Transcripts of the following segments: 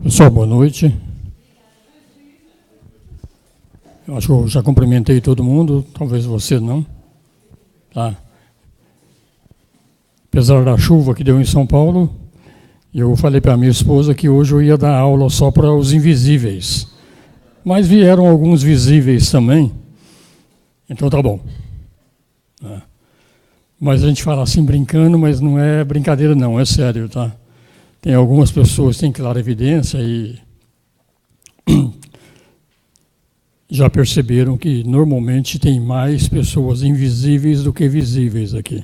Pessoal, boa noite. Eu acho que eu já cumprimentei todo mundo, talvez você não. Tá. Apesar da chuva que deu em São Paulo, eu falei para minha esposa que hoje eu ia dar aula só para os invisíveis. Mas vieram alguns visíveis também, então tá bom. Mas a gente fala assim brincando, mas não é brincadeira não, é sério, tá? Tem algumas pessoas que têm clara evidência e já perceberam que normalmente tem mais pessoas invisíveis do que visíveis aqui.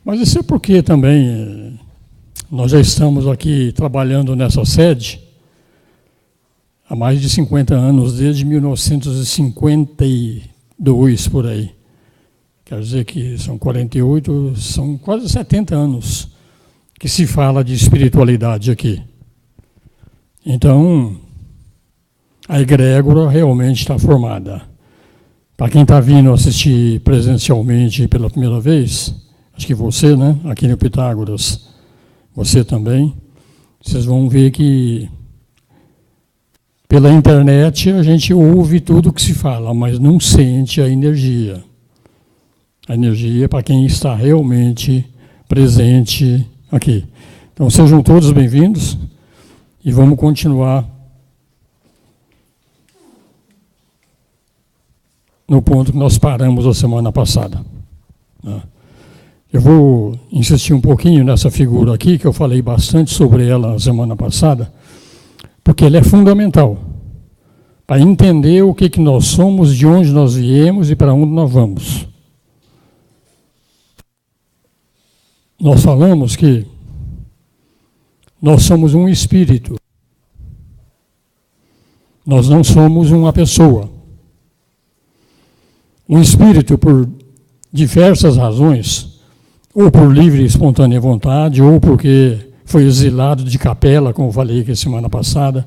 Mas isso é porque também nós já estamos aqui trabalhando nessa sede há mais de 50 anos, desde 1952 por aí. Quer dizer que são 48, são quase 70 anos que se fala de espiritualidade aqui. Então, a egrégora realmente está formada. Para quem está vindo assistir presencialmente pela primeira vez, acho que você, né, aqui no Pitágoras, você também, vocês vão ver que pela internet a gente ouve tudo que se fala, mas não sente a energia. A energia é para quem está realmente presente aqui. Então sejam todos bem-vindos e vamos continuar no ponto que nós paramos a semana passada. Eu vou insistir um pouquinho nessa figura aqui, que eu falei bastante sobre ela a semana passada, porque ela é fundamental para entender o que nós somos, de onde nós viemos e para onde nós vamos. Nós falamos que nós somos um espírito. Nós não somos uma pessoa. Um espírito, por diversas razões, ou por livre e espontânea vontade, ou porque foi exilado de capela, como eu falei aqui semana passada,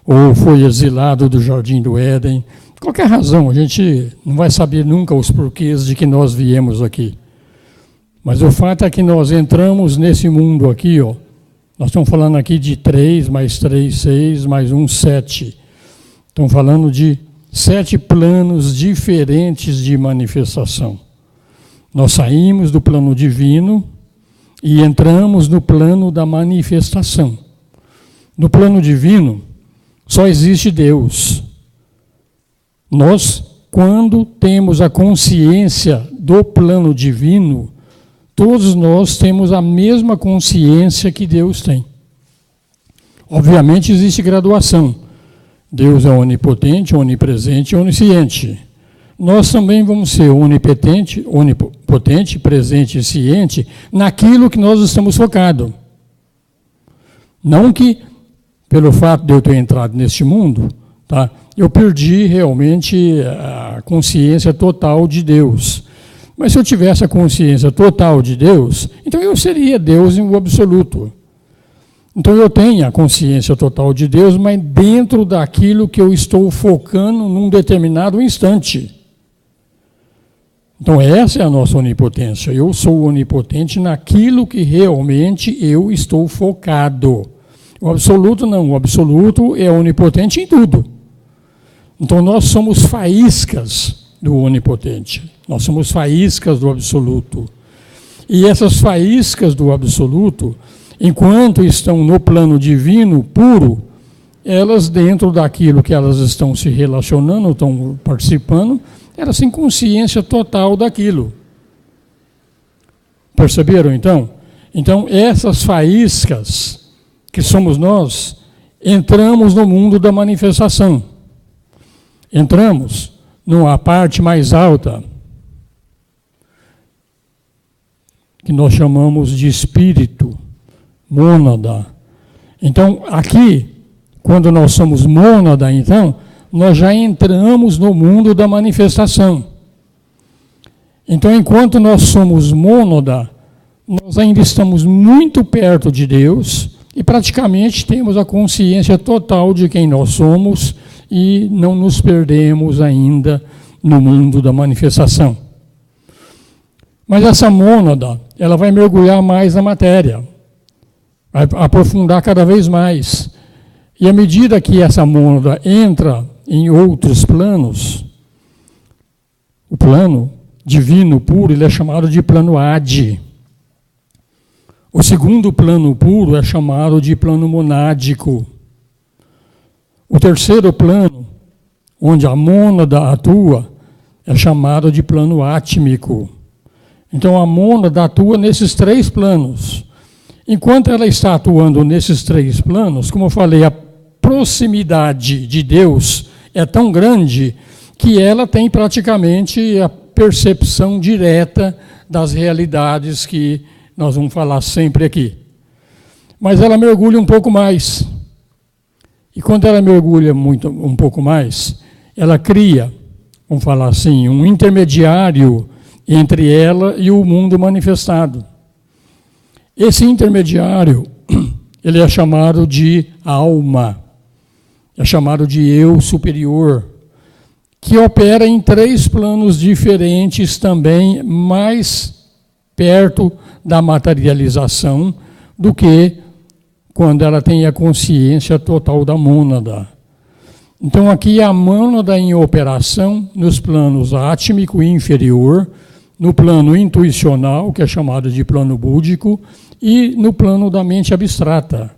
ou foi exilado do Jardim do Éden. Qualquer razão, a gente não vai saber nunca os porquês de que nós viemos aqui. Mas o fato é que nós entramos nesse mundo aqui, ó. Nós estamos falando aqui de 3, mais 3, 6, mais 1, 7. Estamos falando de 7 planos diferentes de manifestação. Nós saímos do plano divino e entramos no plano da manifestação. No plano divino, só existe Deus. Nós, quando temos a consciência do plano divino, todos nós temos a mesma consciência que Deus tem. Obviamente existe graduação. Deus é onipotente, onipresente e onisciente. Nós também vamos ser onipotente, presente e ciente naquilo que nós estamos focados. Não que, pelo fato de eu ter entrado neste mundo, tá, eu perdi realmente a consciência total de Deus. Mas se eu tivesse a consciência total de Deus, então eu seria Deus em absoluto. Então eu tenho a consciência total de Deus, mas dentro daquilo que eu estou focando num determinado instante. Então essa é a nossa onipotência. Eu sou onipotente naquilo que realmente eu estou focado. O absoluto não, o absoluto é onipotente em tudo. Então nós somos faíscas do onipotente. Nós somos faíscas do absoluto. E essas faíscas do absoluto, enquanto estão no plano divino puro, elas, dentro daquilo que elas estão se relacionando, estão participando, elas têm consciência total daquilo. Perceberam, então? Então, essas faíscas, que somos nós, entramos no mundo da manifestação. Entramos numa parte mais alta, que nós chamamos de espírito, mônada. Então, aqui, quando nós somos mônada, então, nós já entramos no mundo da manifestação. Então, enquanto nós somos mônada, nós ainda estamos muito perto de Deus e praticamente temos a consciência total de quem nós somos e não nos perdemos ainda no mundo da manifestação. Mas essa mônada, ela vai mergulhar mais na matéria. vai aprofundar cada vez mais. E à medida que essa mônada entra em outros planos, o plano divino puro, ele é chamado de plano Adi. O segundo plano puro é chamado de plano monádico. O terceiro plano, onde a mônada atua, é chamado de plano átmico. Então a mônada atua nesses três planos. Enquanto ela está atuando nesses três planos, como eu falei, a proximidade de Deus é tão grande que ela tem praticamente a percepção direta das realidades que nós vamos falar sempre aqui. Mas ela mergulha um pouco mais. E quando ela mergulha um pouco mais, ela cria, vamos falar assim, um intermediário entre ela e o mundo manifestado. Esse intermediário, ele é chamado de alma, é chamado de eu superior, que opera em três planos diferentes também, mais perto da materialização do que quando ela tem a consciência total da mônada. Então aqui a mônada em operação nos planos átmico e inferior, no plano intuicional, que é chamado de plano búdico, e no plano da mente abstrata.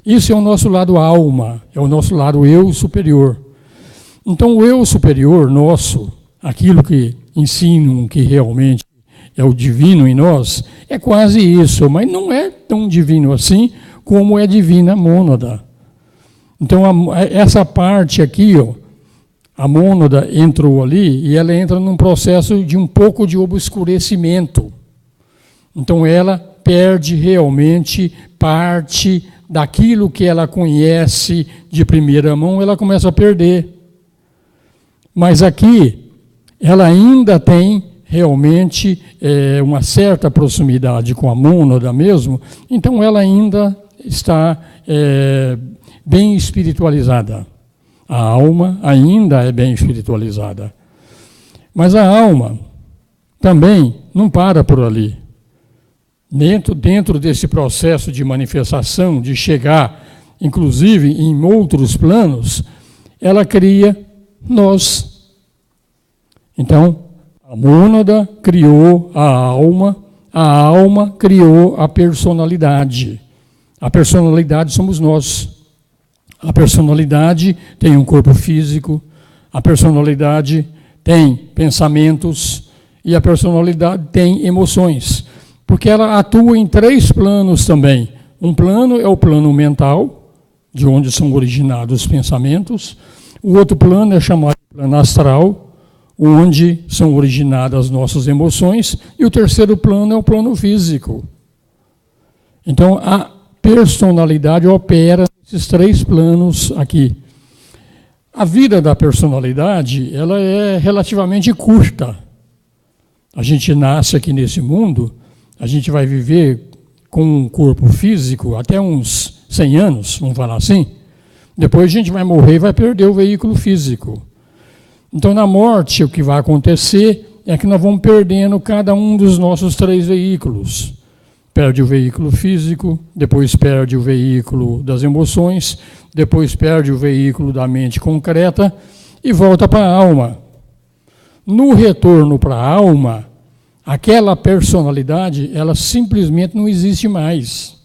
Isso é o nosso lado alma, é o nosso lado eu superior. Então o eu superior nosso, aquilo que ensinam que realmente é o divino em nós, é quase isso, mas não é tão divino assim como é divina a mônada. Então essa parte aqui, ó, a mônada entrou ali e ela entra num processo de um pouco de obscurecimento. Então ela perde realmente parte daquilo que ela conhece de primeira mão, ela começa a perder. Mas aqui ela ainda tem realmente uma certa proximidade com a mônada mesmo, então ela ainda está bem espiritualizada. A alma ainda é bem espiritualizada. Mas a alma também não para por ali. Dentro desse processo de manifestação, de chegar, inclusive, em outros planos, ela cria nós. Então, a mônada criou a alma criou a personalidade. A personalidade somos nós. A personalidade tem um corpo físico, a personalidade tem pensamentos e a personalidade tem emoções, porque ela atua em três planos também. Um plano é o plano mental, de onde são originados os pensamentos. O outro plano é chamado de plano astral, onde são originadas as nossas emoções. E o terceiro plano é o plano físico. Então, a personalidade opera esses três planos aqui. A vida da personalidade, ela é relativamente curta. A gente nasce aqui nesse mundo, a gente vai viver com um corpo físico até uns 100 anos, vamos falar assim. Depois a gente vai morrer e vai perder o veículo físico. Então, na morte, o que vai acontecer é que nós vamos perdendo cada um dos nossos três veículos. Perde o veículo físico, depois perde o veículo das emoções, depois perde o veículo da mente concreta e volta para a alma. No retorno para a alma, aquela personalidade, ela simplesmente não existe mais.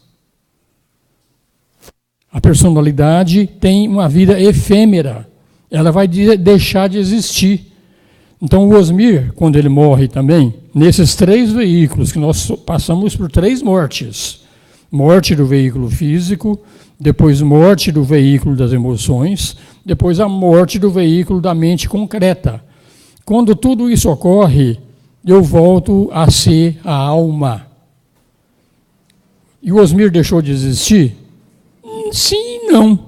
A personalidade tem uma vida efêmera, ela vai deixar de existir. Então o Osmir, quando ele morre também, nesses três veículos, que nós passamos por três mortes, morte do veículo físico, depois morte do veículo das emoções, depois a morte do veículo da mente concreta. Quando tudo isso ocorre, eu volto a ser a alma. E o Osmir deixou de existir? Sim e não.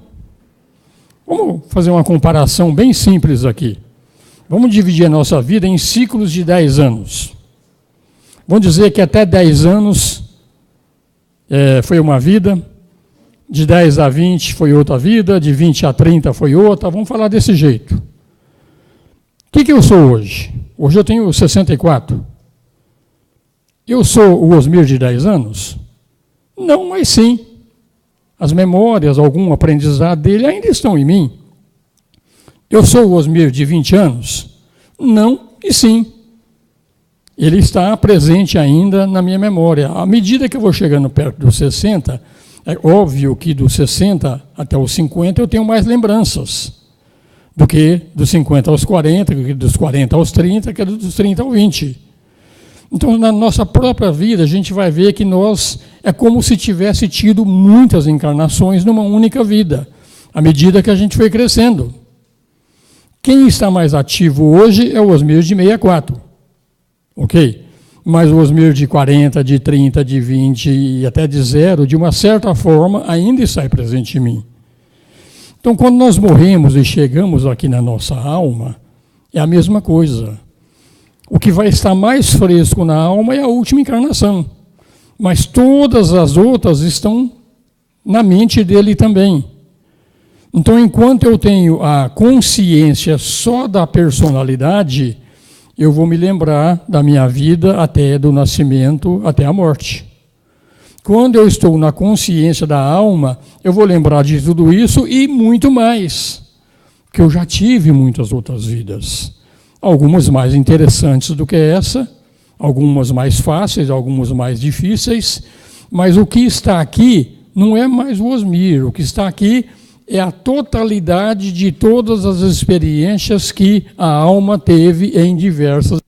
Vamos fazer uma comparação bem simples aqui. Vamos dividir a nossa vida em ciclos de 10 anos. Vamos dizer que até 10 anos foi uma vida, de 10 a 20 foi outra vida, de 20 a 30 foi outra, vamos falar desse jeito. O que eu sou hoje? Hoje eu tenho 64. Eu sou o Osmir de 10 anos? Não, mas sim. as memórias, algum aprendizado dele ainda estão em mim. Eu sou o Osmir de 20 anos? Não e sim. Ele está presente ainda na minha memória. À medida que eu vou chegando perto dos 60, é óbvio que dos 60 até os 50 eu tenho mais lembranças do que dos 50 aos 40, do que dos 40 aos 30, que dos 30 aos 20. Então, na nossa própria vida, a gente vai ver que nós é como se tivesse tido muitas encarnações numa única vida, à medida que a gente foi crescendo. Quem está mais ativo hoje é o Osmir de 64, ok? Mas o Osmir de 40, de 30, de 20 e até de 0, de uma certa forma, ainda está presente em mim. Então, quando nós morremos e chegamos aqui na nossa alma, é a mesma coisa. O que vai estar mais fresco na alma é a última encarnação. Mas todas as outras estão na mente dele também. Então, enquanto eu tenho a consciência só da personalidade, eu vou me lembrar da minha vida até do nascimento, até a morte. Quando eu estou na consciência da alma, eu vou lembrar de tudo isso e muito mais, porque eu já tive muitas outras vidas. Algumas mais interessantes do que essa, algumas mais fáceis, algumas mais difíceis, mas o que está aqui não é mais o Osmir, o que está aqui é a totalidade de todas as experiências que a alma teve em diversas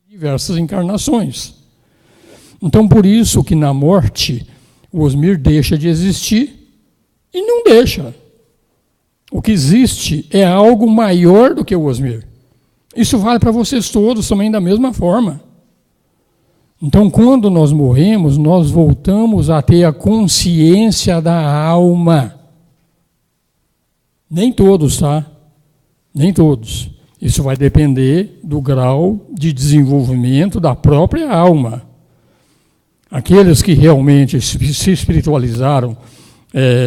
encarnações. Então, por isso que na morte, o Osmir deixa de existir e não deixa. O que existe é algo maior do que o Osmir. Isso vale para vocês todos também da mesma forma. Então, quando nós morremos, nós voltamos a ter a consciência da alma. Nem todos, tá? Nem todos. Isso vai depender do grau de desenvolvimento da própria alma. Aqueles que realmente se espiritualizaram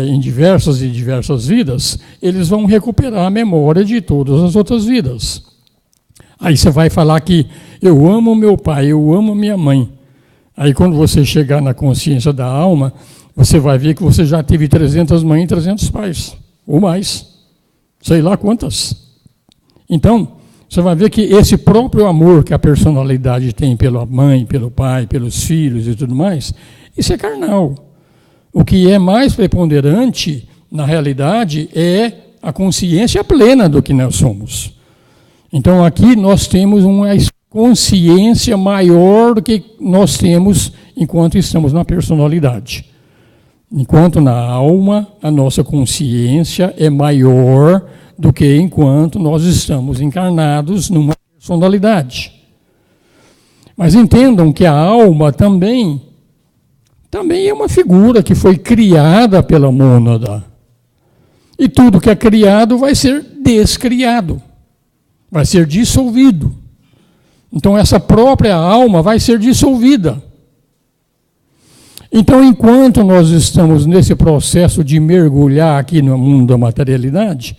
em diversas e diversas vidas, eles vão recuperar a memória de todas as outras vidas. Aí você vai falar que eu amo meu pai, eu amo minha mãe. Aí quando você chegar na consciência da alma, você vai ver que você já teve 300 mães e 300 pais, ou mais, sei lá quantas. Então, você vai ver que esse próprio amor que a personalidade tem pela mãe, pelo pai, pelos filhos e tudo mais, isso é carnal. O que é mais preponderante, na realidade, é a consciência plena do que nós somos. Então, aqui nós temos uma consciência maior do que nós temos enquanto estamos na personalidade. Enquanto na alma, a nossa consciência é maior do que enquanto nós estamos encarnados numa personalidade. Mas entendam que a alma também é uma figura que foi criada pela mônada. E tudo que é criado vai ser descriado, vai ser dissolvido. Então essa própria alma vai ser dissolvida. Então, enquanto nós estamos nesse processo de mergulhar aqui no mundo da materialidade,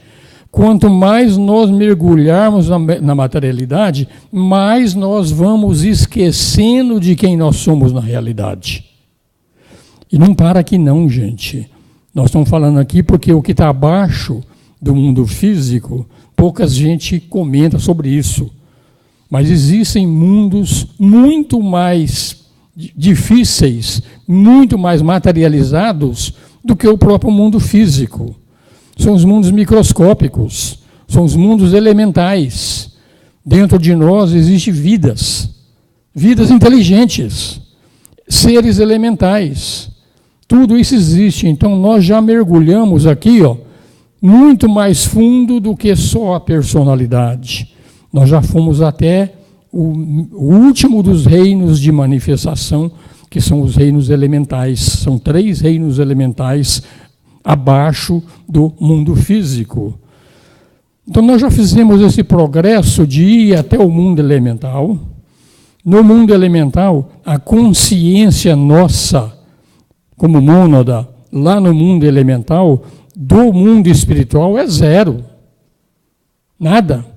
quanto mais nós mergulharmos na materialidade, mais nós vamos esquecendo de quem nós somos na realidade. E não para aqui não, gente. Nós estamos falando aqui porque o que está abaixo do mundo físico, pouca gente comenta sobre isso. Mas existem mundos muito mais difíceis, muito mais materializados do que o próprio mundo físico. São os mundos microscópicos, são os mundos elementais. Dentro de nós existem vidas inteligentes, seres elementais. Tudo isso existe. Então nós já mergulhamos aqui, muito mais fundo do que só a personalidade. Nós já fomos até o último dos reinos de manifestação, que são os reinos elementais. São 3 reinos elementais abaixo do mundo físico. Então nós já fizemos esse progresso de ir até o mundo elemental. No mundo elemental, a consciência nossa, como mônada, lá no mundo elemental, do mundo espiritual é 0. Nada.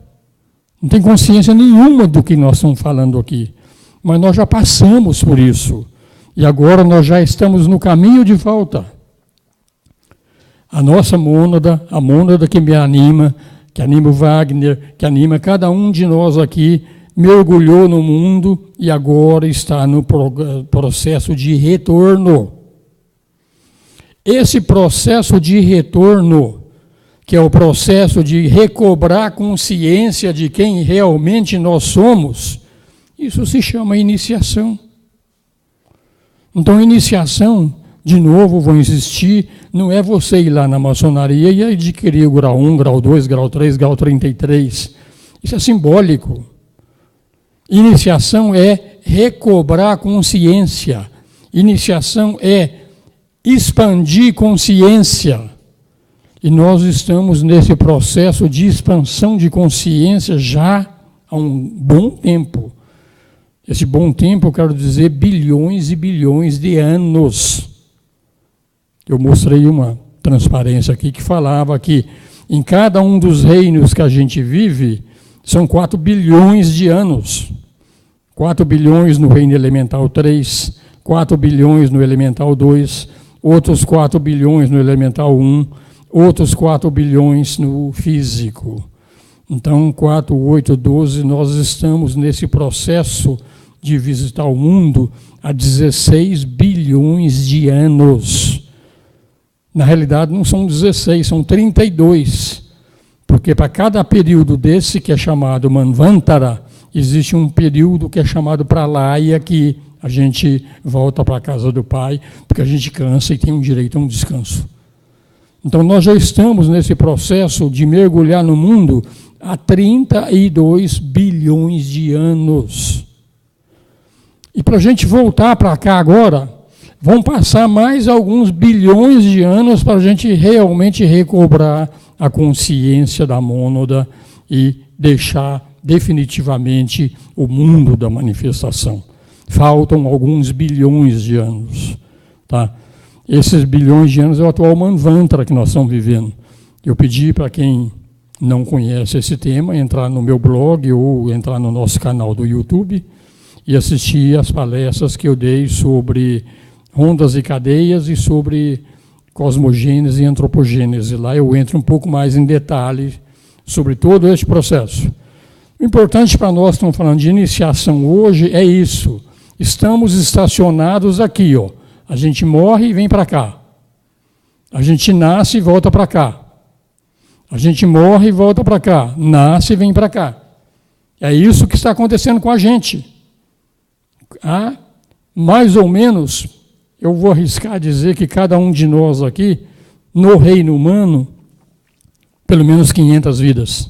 Não tem consciência nenhuma do que nós estamos falando aqui. Mas nós já passamos por isso. E agora nós já estamos no caminho de volta. A nossa mônada, a mônada que me anima, que anima o Wagner, que anima cada um de nós aqui, mergulhou no mundo e agora está no processo de retorno. Esse processo de retorno, que é o processo de recobrar consciência de quem realmente nós somos, isso se chama iniciação. Então, iniciação, de novo, vou insistir, não é você ir lá na maçonaria e adquirir o grau 1, grau 2, grau 3, grau 33. Isso é simbólico. Iniciação é recobrar consciência. Iniciação é expandir consciência. E nós estamos nesse processo de expansão de consciência já há um bom tempo. Esse bom tempo, eu quero dizer, bilhões e bilhões de anos. Eu mostrei uma transparência aqui que falava que em cada um dos reinos que a gente vive, são 4 bilhões de anos. 4 bilhões no reino elemental 3, 4 bilhões no elemental 2, outros 4 bilhões no elemental 1, outros 4 bilhões no físico. Então, 4, 8, 12, nós estamos nesse processo de visitar o mundo há 16 bilhões de anos. Na realidade, não são 16, são 32. Porque para cada período desse, que é chamado Manvantara, existe um período que é chamado Pralaya, que a gente volta para a casa do Pai, porque a gente cansa e tem um direito a um descanso. Então, nós já estamos nesse processo de mergulhar no mundo há 32 bilhões de anos. E para a gente voltar para cá agora, vão passar mais alguns bilhões de anos para a gente realmente recobrar a consciência da mônada e deixar definitivamente o mundo da manifestação. Faltam alguns bilhões de anos. Tá? Esses bilhões de anos é o atual Manvantara que nós estamos vivendo. Eu pedi para quem não conhece esse tema entrar no meu blog ou entrar no nosso canal do YouTube e assistir as palestras que eu dei sobre ondas e cadeias e sobre cosmogênese e antropogênese. Lá eu entro um pouco mais em detalhe sobre todo este processo. O importante para nós, estamos falando de iniciação hoje, é isso. Estamos estacionados aqui, ó. A gente morre e vem para cá. A gente nasce e volta para cá. A gente morre e volta para cá. Nasce e vem para cá. É isso que está acontecendo com a gente. Há, mais ou menos, eu vou arriscar dizer que cada um de nós aqui, no reino humano, pelo menos 500 vidas.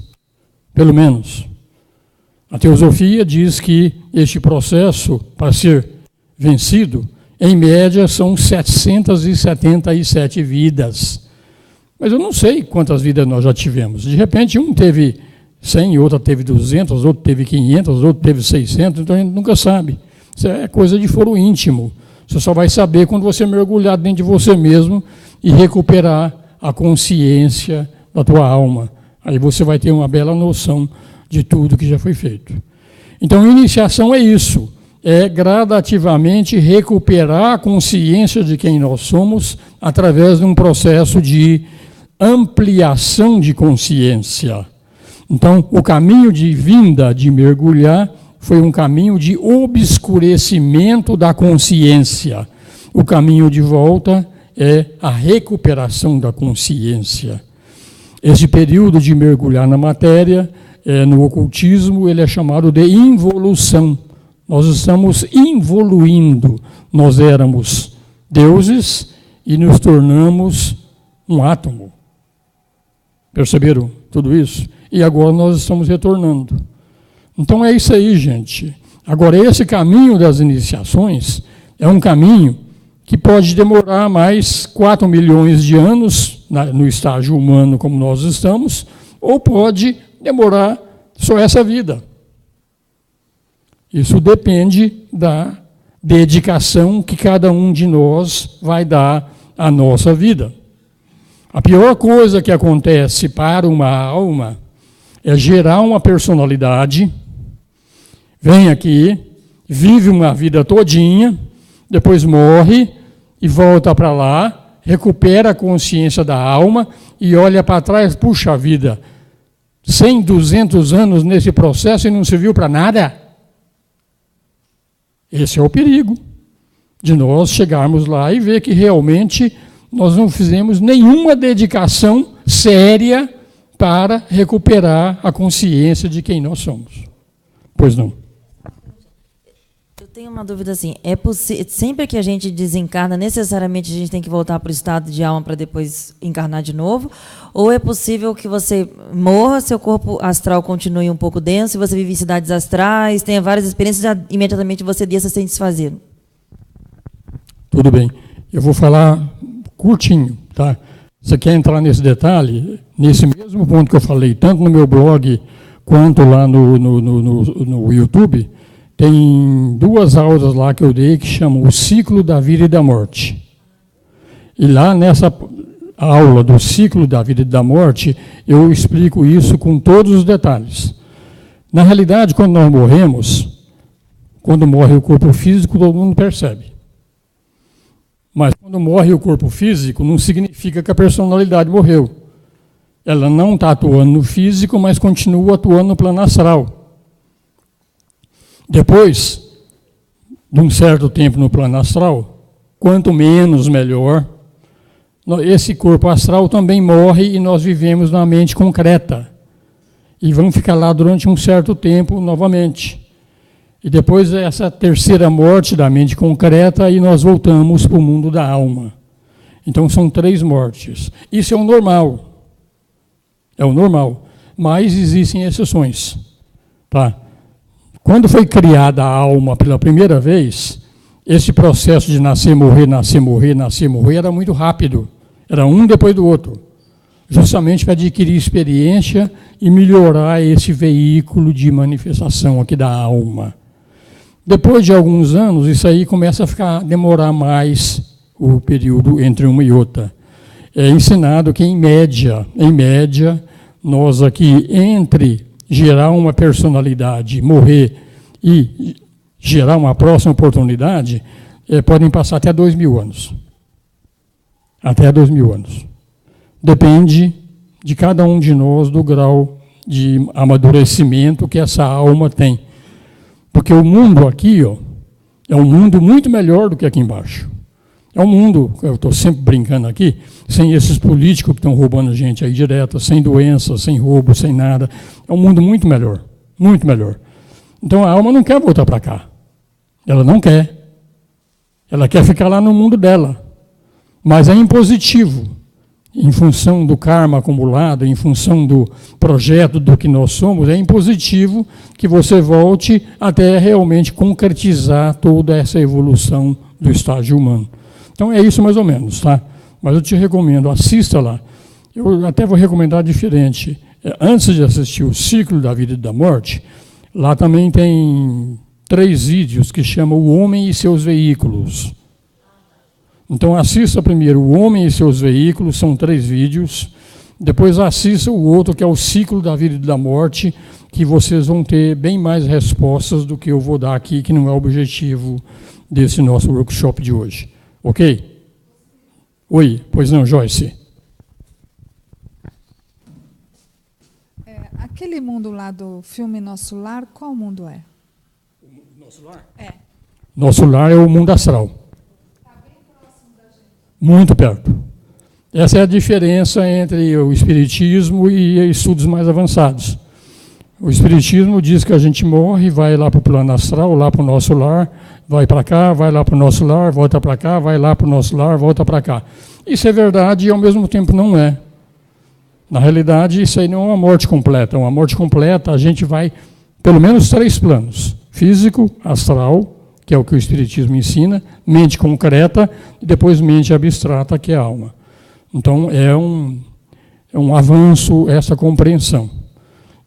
Pelo menos. A teosofia diz que este processo, para ser vencido, em média, são 777 vidas. Mas eu não sei quantas vidas nós já tivemos. De repente, um teve 100, outro teve 200, outro teve 500, outro teve 600, então a gente nunca sabe. Isso é coisa de foro íntimo. Você só vai saber quando você mergulhar dentro de você mesmo e recuperar a consciência da tua alma. Aí você vai ter uma bela noção de tudo que já foi feito. Então, iniciação é isso. É gradativamente recuperar a consciência de quem nós somos através de um processo de ampliação de consciência. Então, o caminho de vinda, de mergulhar, foi um caminho de obscurecimento da consciência. O caminho de volta é a recuperação da consciência. Esse período de mergulhar na matéria, no ocultismo, ele é chamado de involução. Nós estamos involuindo. Nós éramos deuses e nos tornamos um átomo. Perceberam tudo isso? E agora nós estamos retornando. Então é isso aí, gente. Agora, esse caminho das iniciações é um caminho que pode demorar mais 4 milhões de anos, no estágio humano como nós estamos, ou pode demorar só essa vida. Isso depende da dedicação que cada um de nós vai dar à nossa vida. A pior coisa que acontece para uma alma é gerar uma personalidade, vem aqui, vive uma vida todinha, depois morre e volta para lá, recupera a consciência da alma e olha para trás, puxa vida, 100, 200 anos nesse processo e não serviu para nada? Esse é o perigo de nós chegarmos lá e ver que realmente nós não fizemos nenhuma dedicação séria para recuperar a consciência de quem nós somos. Pois não. Eu tenho uma dúvida assim, sempre que a gente desencarna, necessariamente a gente tem que voltar para o estado de alma para depois encarnar de novo? Ou é possível que você morra, seu corpo astral continue um pouco denso, e você vive em cidades astrais, tenha várias experiências e imediatamente você desça sem desfazer? Tudo bem. Eu vou falar curtinho, tá? Você quer entrar nesse detalhe? Nesse mesmo ponto que eu falei, tanto no meu blog quanto lá no YouTube, tem 2 aulas lá que eu dei que chamam O Ciclo da Vida e da Morte. E lá nessa aula do ciclo da vida e da morte, eu explico isso com todos os detalhes. Na realidade, quando nós morremos, quando morre o corpo físico, todo mundo percebe. Mas quando morre o corpo físico, não significa que a personalidade morreu. Ela não está atuando no físico, mas continua atuando no plano astral. Depois de um certo tempo no plano astral, quanto menos, melhor. Esse corpo astral também morre e nós vivemos na mente concreta. E vamos ficar lá durante um certo tempo novamente. E depois essa terceira morte da mente concreta, e nós voltamos para o mundo da alma. Então são 3 mortes. Isso é o normal. É o normal. Mas existem exceções. Tá? Quando foi criada a alma pela primeira vez, esse processo de nascer, morrer, nascer, morrer, nascer, morrer era muito rápido. Era um depois do outro. Justamente para adquirir experiência e melhorar esse veículo de manifestação aqui da alma. Depois de alguns anos, isso aí começa a demorar mais o período entre uma e outra. É ensinado que, em média, nós aqui, entre gerar uma personalidade, morrer e gerar uma próxima oportunidade, podem passar até 2000 anos. Até 2000 anos. Depende de cada um de nós, do grau de amadurecimento que essa alma tem. Porque o mundo aqui, ó, é um mundo muito melhor do que aqui embaixo. É um mundo, eu estou sempre brincando aqui, sem esses políticos que estão roubando a gente aí direto, sem doença, sem roubo, sem nada. É um mundo muito melhor, muito melhor. Então a alma não quer voltar para cá. Ela não quer. Ela quer ficar lá no mundo dela. Mas é impositivo. Em função do karma acumulado, em função do projeto do que nós somos, é impositivo que você volte até realmente concretizar toda essa evolução do estágio humano. Então é isso mais ou menos, tá? Mas eu te recomendo, assista lá. Eu até vou recomendar diferente. Antes de assistir o Ciclo da Vida e da Morte, lá também tem 3 vídeos que chamam O Homem e Seus Veículos. Então assista primeiro O Homem e Seus Veículos, são 3 vídeos. Depois assista o outro, que é o Ciclo da Vida e da Morte, que vocês vão ter bem mais respostas do que eu vou dar aqui, que não é o objetivo desse nosso workshop de hoje. Ok? Oi, pois não, Joyce? Aquele mundo lá do filme Nosso Lar, qual mundo é? Nosso lar? É. Nosso lar é o mundo astral. Muito perto. Essa é a diferença entre o espiritismo e estudos mais avançados. O espiritismo diz que a gente morre, vai lá para o plano astral, lá para o nosso lar, vai para cá, vai lá para o nosso lar, volta para cá, vai lá para o nosso lar, volta para cá. Isso é verdade e ao mesmo tempo não é. Na realidade, isso aí não é uma morte completa. Uma morte completa, a gente vai pelo menos 3 planos. Físico, astral, que é o que o espiritismo ensina, mente concreta e depois mente abstrata, que é a alma. Então, é um avanço essa compreensão.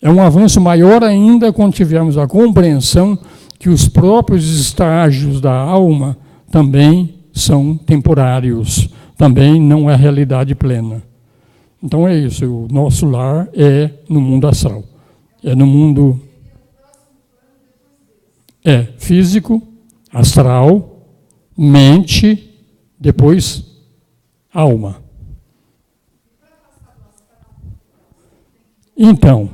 É um avanço maior ainda quando tivermos a compreensão que os próprios estágios da alma também são temporários, também não é realidade plena. Então é isso, o nosso lar é no mundo astral. É no mundo físico, astral, mente, depois alma. Então,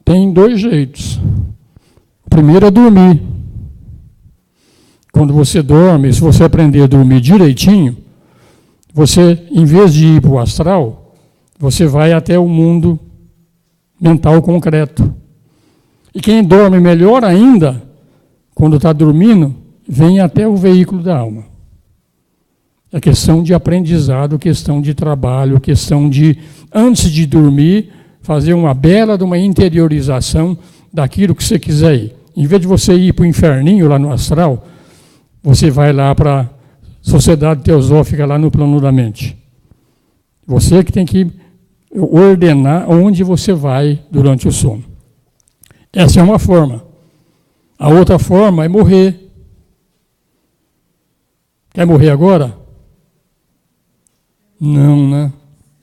tem dois jeitos. O primeiro é dormir. Quando você dorme, se você aprender a dormir direitinho, você, em vez de ir para o astral, você vai até o mundo mental concreto. E quem dorme melhor ainda, quando está dormindo, vem até o veículo da alma. É questão de aprendizado, questão de trabalho, questão de, antes de dormir, fazer uma bela de uma interiorização daquilo que você quiser ir. Em vez de você ir para o inferninho lá no astral, você vai lá para a sociedade teosófica lá no plano da mente. Você que tem que ordenar onde você vai durante o sono. Essa é uma forma. A outra forma é morrer. Quer morrer agora? Não, né?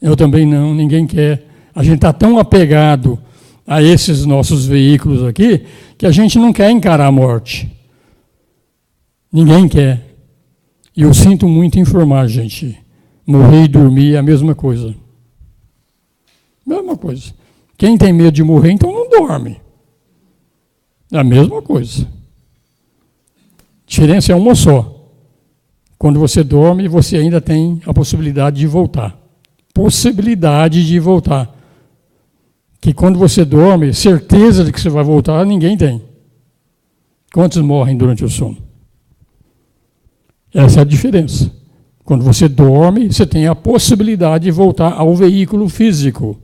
Eu também não, ninguém quer. A gente está tão apegado a esses nossos veículos aqui que a gente não quer encarar a morte. Ninguém quer. E eu sinto muito informar, gente. Morrer e dormir é a mesma coisa. Mesma coisa. Quem tem medo de morrer, então não dorme. É a mesma coisa. A diferença é uma só. Quando você dorme, você ainda tem a possibilidade de voltar. Possibilidade de voltar. Que quando você dorme, certeza de que você vai voltar, ninguém tem. Quantos morrem durante o sono? Essa é a diferença. Quando você dorme, você tem a possibilidade de voltar ao veículo físico.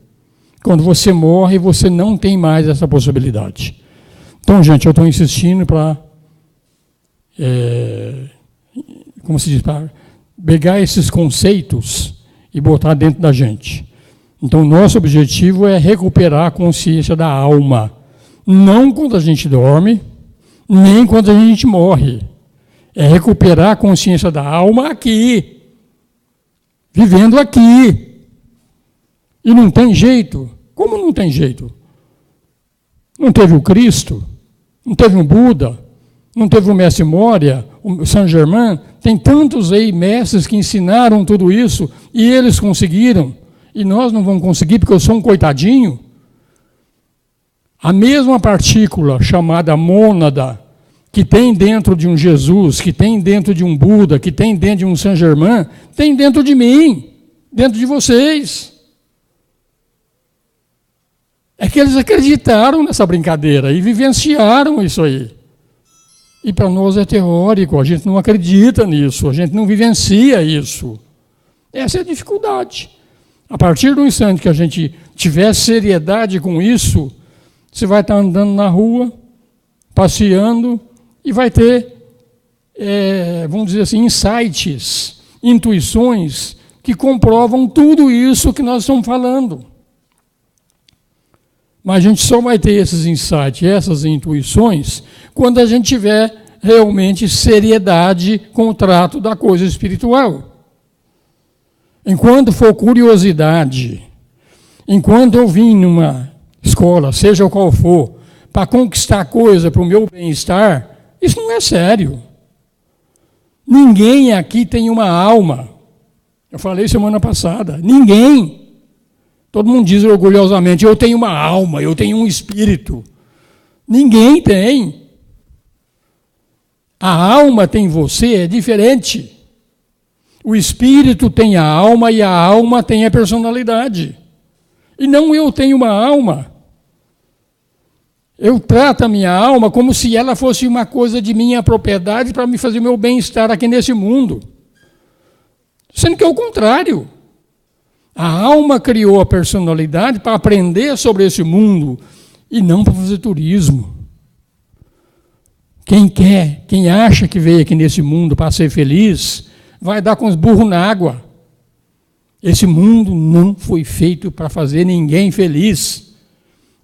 Quando você morre, você não tem mais essa possibilidade. Então, gente, eu estou insistindo para, como se diz, para pegar esses conceitos e botar dentro da gente. Então, nosso objetivo é recuperar a consciência da alma. Não quando a gente dorme, nem quando a gente morre. É recuperar a consciência da alma aqui, vivendo aqui. E não tem jeito. Como não tem jeito? Não teve o Cristo, não teve um Buda, não teve o Mestre Moria, o Saint Germain. Tem tantos aí mestres que ensinaram tudo isso e eles conseguiram. E nós não vamos conseguir porque eu sou um coitadinho. A mesma partícula chamada mônada, que tem dentro de um Jesus, que tem dentro de um Buda, que tem dentro de um Saint Germain, tem dentro de mim, dentro de vocês. É que eles acreditaram nessa brincadeira e vivenciaram isso aí. E para nós é teórico, a gente não acredita nisso, a gente não vivencia isso. Essa é a dificuldade. A partir do instante que a gente tiver seriedade com isso, você vai estar andando na rua, passeando, e vai ter, vamos dizer assim, insights, intuições, que comprovam tudo isso que nós estamos falando. Mas a gente só vai ter esses insights, essas intuições, quando a gente tiver realmente seriedade com o trato da coisa espiritual. Enquanto for curiosidade, enquanto eu vim numa escola, seja qual for, para conquistar coisa para o meu bem-estar, isso não é sério. Ninguém aqui tem uma alma. Eu falei semana passada, ninguém. Todo mundo diz orgulhosamente, eu tenho uma alma, eu tenho um espírito. Ninguém tem. A alma tem você, é diferente. O espírito tem a alma e a alma tem a personalidade. E não eu tenho uma alma. Eu trato a minha alma como se ela fosse uma coisa de minha propriedade para me fazer o meu bem-estar aqui nesse mundo. Sendo que é o contrário. A alma criou a personalidade para aprender sobre esse mundo e não para fazer turismo. Quem quer, quem acha que veio aqui nesse mundo para ser feliz, vai dar com os burros na água. Esse mundo não foi feito para fazer ninguém feliz.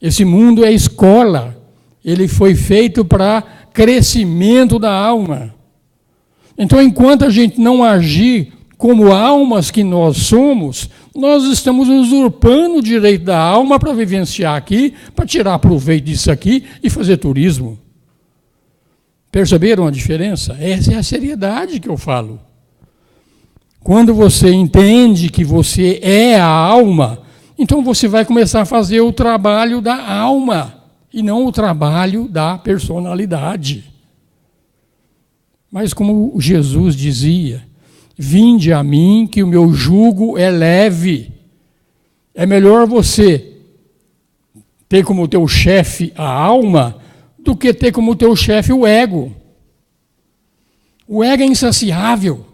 Esse mundo é escola. Ele foi feito para crescimento da alma. Então, enquanto a gente não agir como almas que nós somos, nós estamos usurpando o direito da alma para vivenciar aqui, para tirar proveito disso aqui e fazer turismo. Perceberam a diferença? Essa é a seriedade que eu falo. Quando você entende que você é a alma, então você vai começar a fazer o trabalho da alma e não o trabalho da personalidade. Mas como Jesus dizia, vinde a mim que o meu jugo é leve. É melhor você ter como teu chefe a alma do que ter como teu chefe o ego. O ego é insaciável.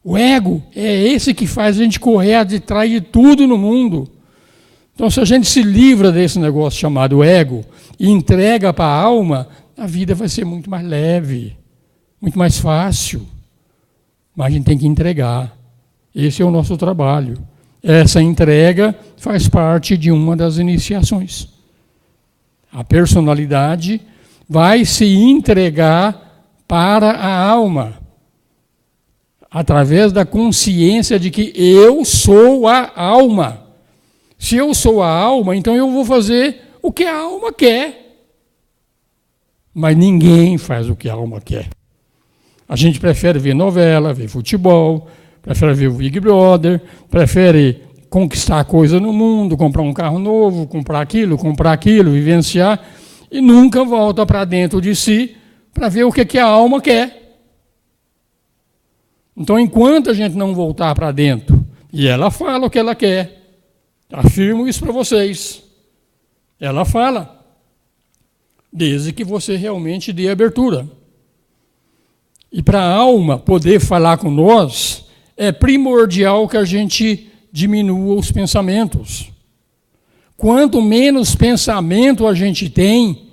O ego é esse que faz a gente correr atrás de tudo no mundo. Então, se a gente se livra desse negócio chamado ego e entrega para a alma, a vida vai ser muito mais leve, muito mais fácil. Mas a gente tem que entregar. Esse é o nosso trabalho. Essa entrega faz parte de uma das iniciações. A personalidade vai se entregar para a alma, através da consciência de que eu sou a alma. Se eu sou a alma, então eu vou fazer o que a alma quer. Mas ninguém faz o que a alma quer. A gente prefere ver novela, ver futebol, prefere ver o Big Brother, prefere conquistar coisa no mundo, comprar um carro novo, comprar aquilo, vivenciar, e nunca volta para dentro de si para ver o que a alma quer. Então, enquanto a gente não voltar para dentro, e ela fala o que ela quer, afirmo isso para vocês, ela fala, desde que você realmente dê abertura. E para a alma poder falar com nós, é primordial que a gente diminua os pensamentos. Quanto menos pensamento a gente tem,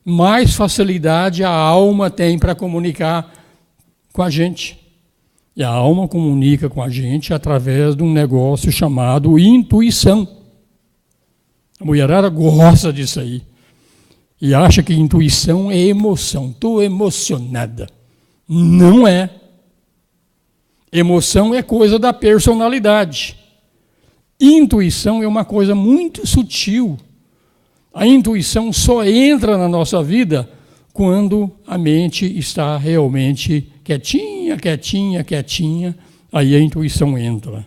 mais facilidade a alma tem para comunicar com a gente. E a alma comunica com a gente através de um negócio chamado intuição. A mulherada gosta disso aí. E acha que intuição é emoção. Estou emocionada. Não é. Emoção é coisa da personalidade. Intuição é uma coisa muito sutil. A intuição só entra na nossa vida quando a mente está realmente quietinha, aí a intuição entra.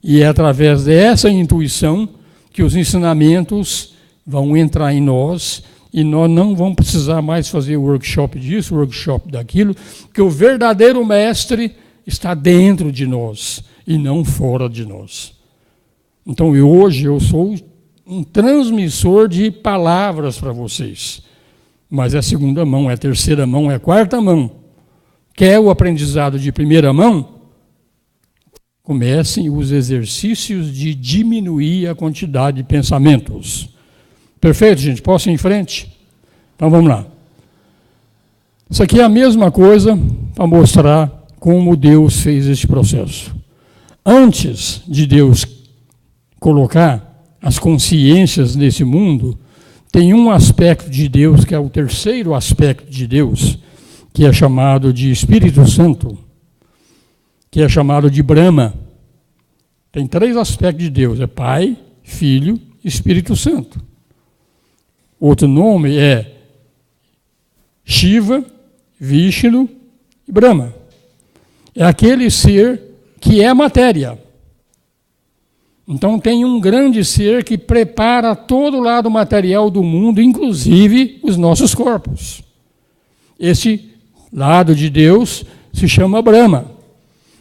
E é através dessa intuição que os ensinamentos vão entrar em nós e nós não vamos precisar mais fazer workshop disso, workshop daquilo, porque o verdadeiro mestre está dentro de nós e não fora de nós. Então, hoje eu sou um transmissor de palavras para vocês, mas é segunda mão, é terceira mão, é quarta mão. Quer o aprendizado de primeira mão? Comecem os exercícios de diminuir a quantidade de pensamentos. Perfeito, gente? Posso ir em frente? Então vamos lá. Isso aqui é a mesma coisa para mostrar como Deus fez este processo. Antes de Deus colocar as consciências nesse mundo, tem um aspecto de Deus, que é o terceiro aspecto de Deus, que é chamado de Espírito Santo, que é chamado de Brahma. Tem três aspectos de Deus, é Pai, Filho e Espírito Santo. Outro nome é Shiva, Vishnu e Brahma. É aquele ser que é matéria. Então tem um grande ser que prepara todo o lado material do mundo, inclusive os nossos corpos. Esse lado de Deus se chama Brahma.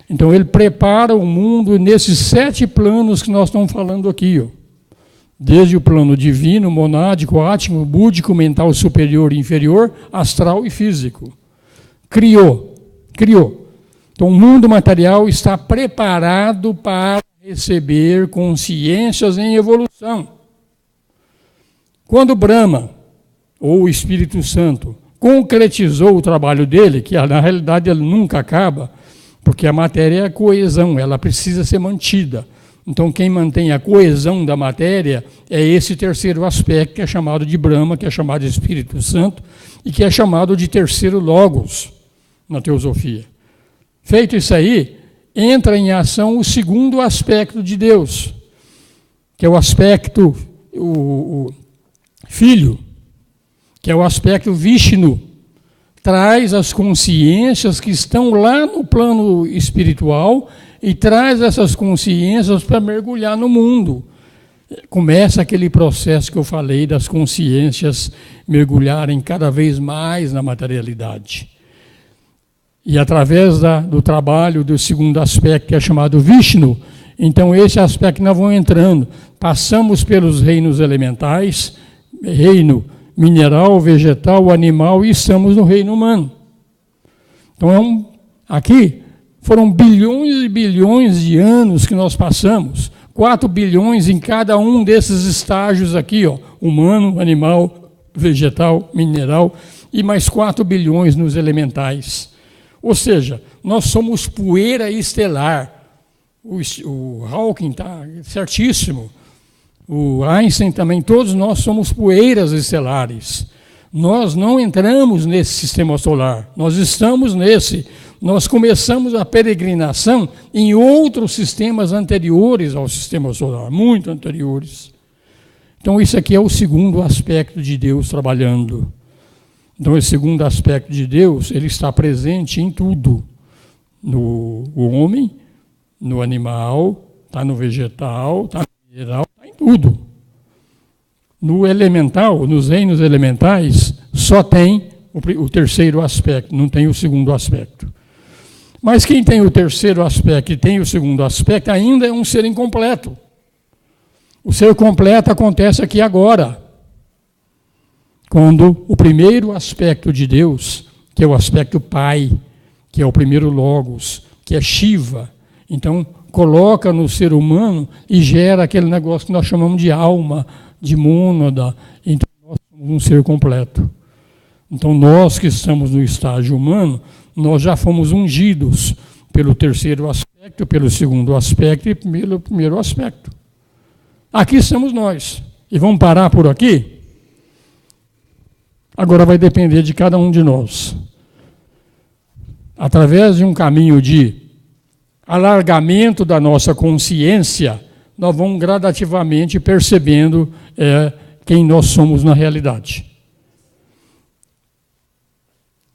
Então ele prepara o mundo nesses 7 planos que nós estamos falando aqui, ó. Desde o plano divino, monádico, átmico, búdico, mental superior e inferior, astral e físico. Criou. Então o mundo material está preparado para receber consciências em evolução. Quando Brahma, ou o Espírito Santo, concretizou o trabalho dele, que na realidade ele nunca acaba, porque a matéria é coesão, ela precisa ser mantida. Então quem mantém a coesão da matéria é esse terceiro aspecto, que é chamado de Brahma, que é chamado de Espírito Santo, e que é chamado de terceiro Logos na teosofia. Feito isso aí, entra em ação o segundo aspecto de Deus, que é o aspecto o Filho, que é o aspecto Vishnu. Traz as consciências que estão lá no plano espiritual e traz essas consciências para mergulhar no mundo. Começa aquele processo que eu falei das consciências mergulharem cada vez mais na materialidade. E através do trabalho do segundo aspecto, que é chamado Vishnu, então esse aspecto nós vamos entrando. Passamos pelos reinos elementais, reino mineral, vegetal, animal, e estamos no reino humano. Então aqui foram bilhões e bilhões de anos que nós passamos, 4 bilhões em cada um desses estágios aqui, ó, humano, animal, vegetal, mineral, e mais 4 bilhões nos elementais. Ou seja, nós somos poeira estelar. O Hawking está certíssimo. O Einstein também, todos nós somos poeiras estelares. Nós não entramos nesse sistema solar, nós estamos nesse. Nós começamos a peregrinação em outros sistemas anteriores ao sistema solar, muito anteriores. Então, isso aqui é o segundo aspecto de Deus trabalhando. Então, esse segundo aspecto de Deus, ele está presente em tudo. No homem, no animal, está no vegetal, está no mineral, está em tudo. No elemental, nos reinos elementais, só tem o terceiro aspecto, não tem o segundo aspecto. Mas quem tem o terceiro aspecto e tem o segundo aspecto ainda é um ser incompleto. O ser completo acontece aqui agora. Quando o primeiro aspecto de Deus, que é o aspecto Pai, que é o primeiro Logos, que é Shiva, então coloca no ser humano e gera aquele negócio que nós chamamos de alma, de mônada. Então nós somos um ser completo. Então nós que estamos no estágio humano, nós já fomos ungidos pelo terceiro aspecto, pelo segundo aspecto e pelo primeiro aspecto. Aqui estamos nós. E vamos parar por aqui? Agora vai depender de cada um de nós. Através de um caminho de alargamento da nossa consciência, nós vamos gradativamente percebendo quem nós somos na realidade.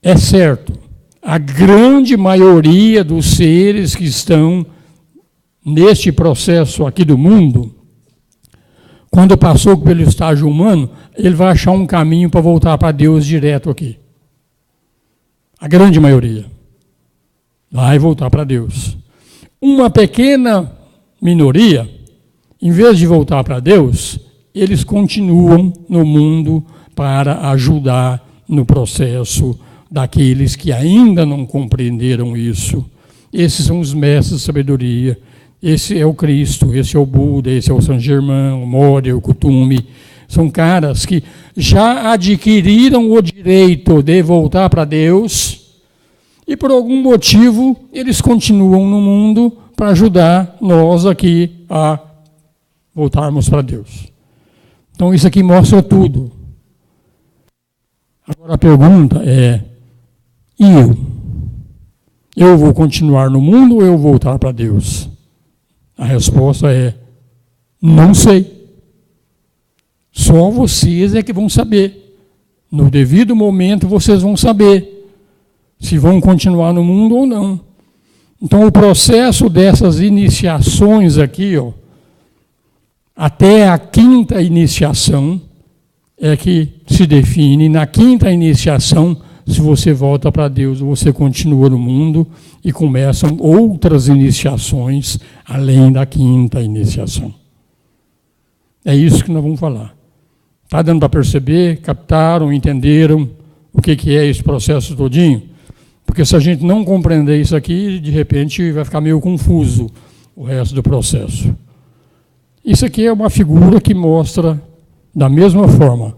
É certo, a grande maioria dos seres que estão neste processo aqui do mundo, quando passou pelo estágio humano, ele vai achar um caminho para voltar para Deus direto aqui. A grande maioria vai voltar para Deus. Uma pequena minoria, em vez de voltar para Deus, eles continuam no mundo para ajudar no processo daqueles que ainda não compreenderam isso. Esses são os mestres de sabedoria. Esse é o Cristo, esse é o Buda, esse é o Saint Germain, o Moria, o Kutumi. São caras que já adquiriram o direito de voltar para Deus e, por algum motivo, eles continuam no mundo para ajudar nós aqui a voltarmos para Deus. Então, isso aqui mostra tudo. Agora, a pergunta é, e eu? Eu vou continuar no mundo ou eu vou voltar para Deus? A resposta é, não sei. Só vocês é que vão saber. No devido momento vocês vão saber se vão continuar no mundo ou não. Então o processo dessas iniciações aqui, ó, até a 5ª iniciação, é que se define. Na 5ª iniciação, se você volta para Deus, você continua no mundo e começam outras iniciações além da 5ª iniciação. É isso que nós vamos falar. Está dando para perceber? Captaram, entenderam o que é esse processo todinho? Porque se a gente não compreender isso aqui, de repente vai ficar meio confuso o resto do processo. Isso aqui é uma figura que mostra da mesma forma.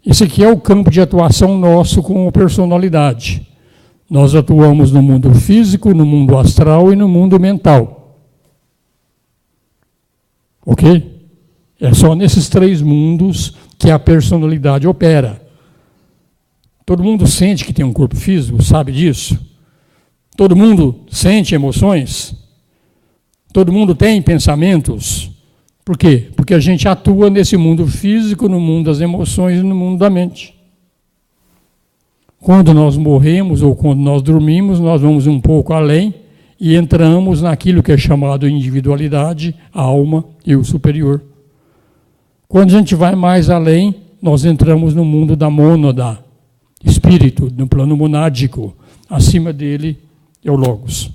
Isso aqui é o campo de atuação nosso com a personalidade. Nós atuamos no mundo físico, no mundo astral e no mundo mental. Ok? É só nesses 3 mundos que a personalidade opera. Todo mundo sente que tem um corpo físico, sabe disso? Todo mundo sente emoções? Todo mundo tem pensamentos? Por quê? Porque a gente atua nesse mundo físico, no mundo das emoções e no mundo da mente. Quando nós morremos ou quando nós dormimos, nós vamos um pouco além e entramos naquilo que é chamado individualidade, alma e o superior. Quando a gente vai mais além, nós entramos no mundo da mônada, espírito, no plano monádico. Acima dele é o Logos.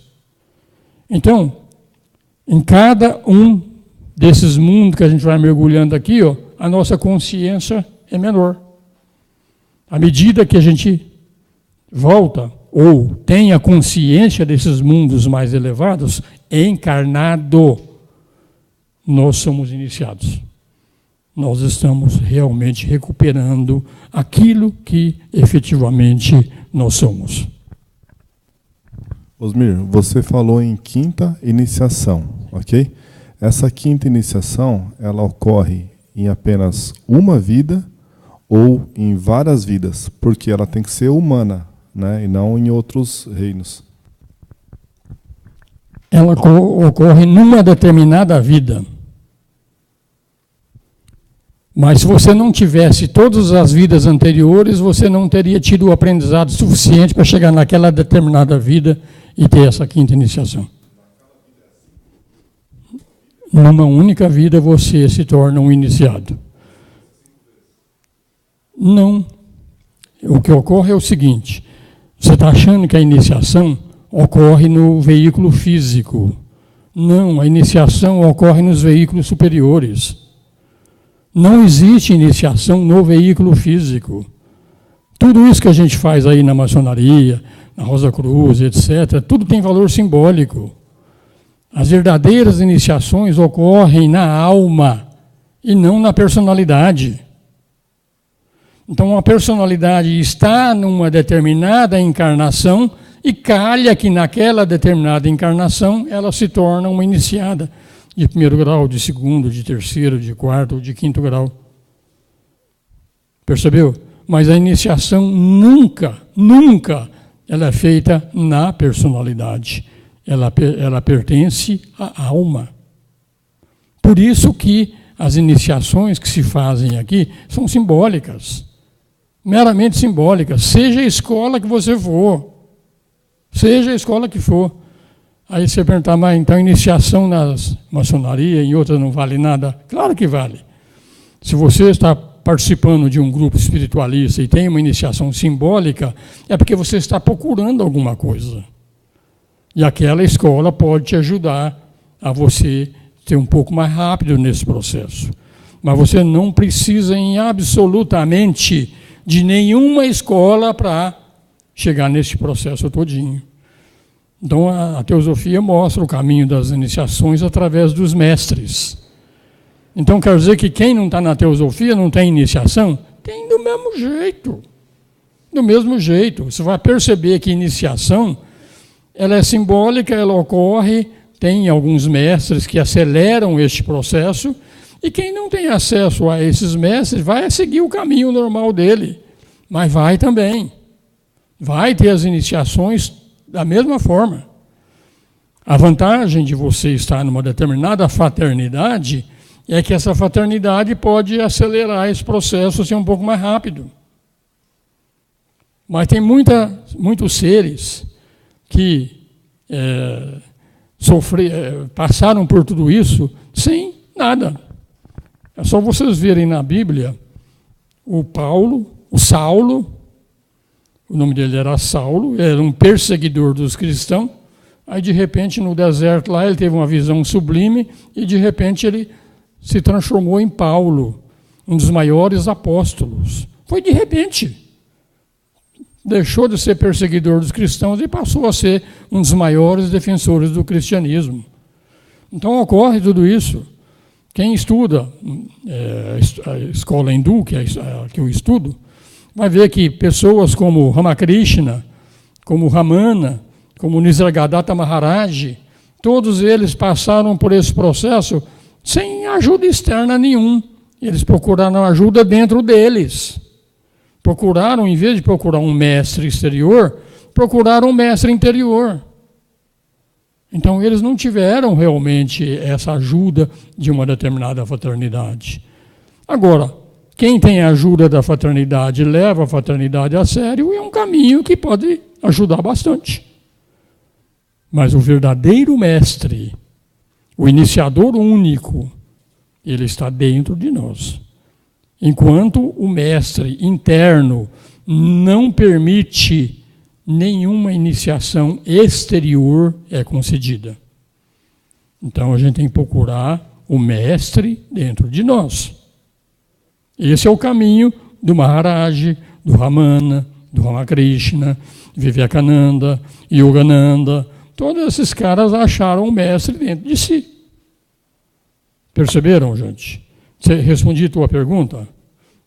Então, em cada um desses mundos que a gente vai mergulhando aqui, ó, a nossa consciência é menor. À medida que a gente volta ou tem a consciência desses mundos mais elevados, encarnado, nós somos iniciados. Nós estamos realmente recuperando aquilo que efetivamente nós somos. Osmir, você falou em quinta iniciação, ok? Essa quinta iniciação, ela ocorre em apenas uma vida ou em várias vidas? Porque ela tem que ser humana, né? E não em outros reinos. Ela ocorre numa determinada vida. Mas se você não tivesse todas as vidas anteriores, você não teria tido o aprendizado suficiente para chegar naquela determinada vida e ter essa quinta iniciação. Numa única vida você se torna um iniciado. Não. O que ocorre é o seguinte: você está achando que a iniciação ocorre no veículo físico. Não, a iniciação ocorre nos veículos superiores. Não existe iniciação no veículo físico. Tudo isso que a gente faz aí na maçonaria, na Rosa Cruz, etc., tudo tem valor simbólico. As verdadeiras iniciações ocorrem na alma e não na personalidade. Então, a personalidade está numa determinada encarnação e calha que naquela determinada encarnação ela se torna uma iniciada de primeiro grau, de segundo, de terceiro, de quarto, de quinto grau. Percebeu? Mas a iniciação nunca ela é feita na personalidade. Ela pertence à alma. Por isso que as iniciações que se fazem aqui são simbólicas. Meramente simbólicas. Seja a escola que você for. Seja a escola que for. Aí você perguntar, mas então iniciação nas maçonaria, em outras não vale nada? Claro que vale. Se você está participando de um grupo espiritualista e tem uma iniciação simbólica, é porque você está procurando alguma coisa. E aquela escola pode te ajudar a você ser um pouco mais rápido nesse processo. Mas você não precisa em absolutamente de nenhuma escola para chegar nesse processo todinho. Então, a teosofia mostra o caminho das iniciações através dos mestres. Então, quer dizer que quem não está na teosofia não tem iniciação? Tem do mesmo jeito. Do mesmo jeito. Você vai perceber que iniciação, ela é simbólica, ela ocorre, tem alguns mestres que aceleram este processo, e quem não tem acesso a esses mestres vai seguir o caminho normal dele. Mas vai também. Vai ter as iniciações da mesma forma. A vantagem de você estar numa determinada fraternidade é que essa fraternidade pode acelerar esse processo, ser um pouco mais rápido. Mas tem muitos seres que passaram por tudo isso sem nada. É só vocês verem na Bíblia o Saulo, o nome dele era Saulo, era um perseguidor dos cristãos. Aí, de repente, no deserto lá, ele teve uma visão sublime e, de repente, ele se transformou em Paulo, um dos maiores apóstolos. Foi de repente. Deixou de ser perseguidor dos cristãos e passou a ser um dos maiores defensores do cristianismo. Então, ocorre tudo isso. Quem estuda a escola hindu, que eu estudo, vai ver que pessoas como Ramakrishna, como Ramana, como Nisargadatta Maharaj, todos eles passaram por esse processo sem ajuda externa nenhum. Eles procuraram ajuda dentro deles. Procuraram, em vez de procurar um mestre exterior, procuraram um mestre interior. Então, eles não tiveram realmente essa ajuda de uma determinada fraternidade. Agora, quem tem a ajuda da fraternidade, leva a fraternidade a sério, é um caminho que pode ajudar bastante. Mas o verdadeiro mestre, o iniciador único, ele está dentro de nós. Enquanto o mestre interno não permite, nenhuma iniciação exterior é concedida. Então a gente tem que procurar o mestre dentro de nós. Esse é o caminho do Maharaj, do Ramana, do Ramakrishna, Vivekananda, Yogananda. Todos esses caras acharam o mestre dentro de si. Perceberam, gente? Respondi a tua pergunta?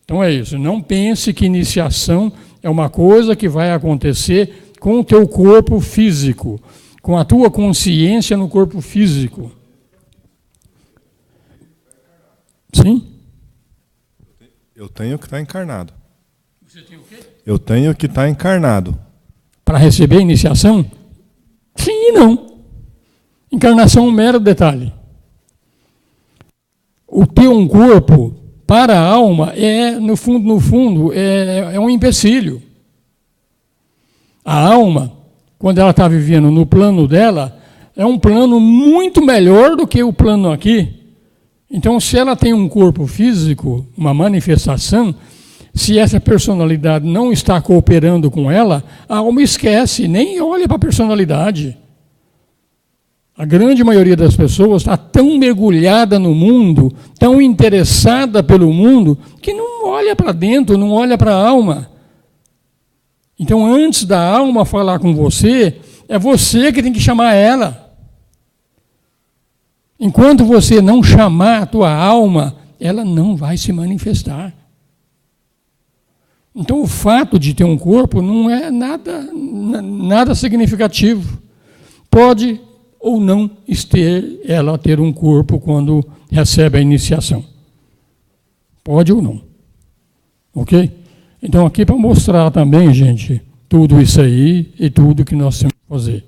Então é isso. Não pense que iniciação é uma coisa que vai acontecer com o teu corpo físico, com a tua consciência no corpo físico. Sim? Eu tenho que estar encarnado. Você tem o quê? Eu tenho que estar encarnado. Para receber a iniciação? Sim e não. Encarnação é um mero detalhe. O ter um corpo para a alma no fundo, é um empecilho. A alma, quando ela está vivendo no plano dela, é um plano muito melhor do que o plano aqui. Então, se ela tem um corpo físico, uma manifestação, se essa personalidade não está cooperando com ela, a alma esquece, nem olha para a personalidade. A grande maioria das pessoas está tão mergulhada no mundo, tão interessada pelo mundo, que não olha para dentro, não olha para a alma. Então, antes da alma falar com você, é você que tem que chamar ela. Enquanto você não chamar a tua alma, ela não vai se manifestar. Então, o fato de ter um corpo não é nada significativo. Pode ou não ela ter um corpo quando recebe a iniciação. Pode ou não. Ok? Então, aqui para mostrar também, gente, tudo isso aí e tudo que nós temos que fazer.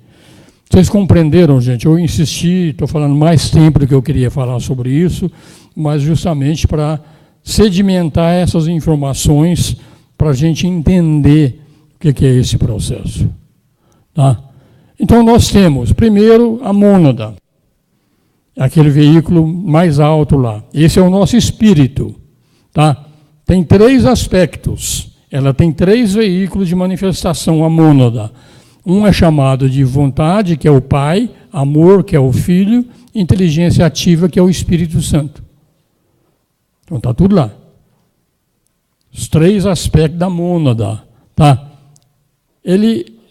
Vocês compreenderam, gente? Eu insisti, estou falando mais tempo do que eu queria falar sobre isso, mas justamente para sedimentar essas informações, para a gente entender o que é esse processo. Tá? Então, nós temos, primeiro, a mônada, aquele veículo mais alto lá. Esse é o nosso espírito. Tá? Tem 3 aspectos. Ela tem 3 veículos de manifestação, a mônada. Um é chamado de vontade, que é o Pai, amor, que é o Filho, inteligência ativa, que é o Espírito Santo. Então está tudo lá. Os 3 aspectos da mônada. Tá?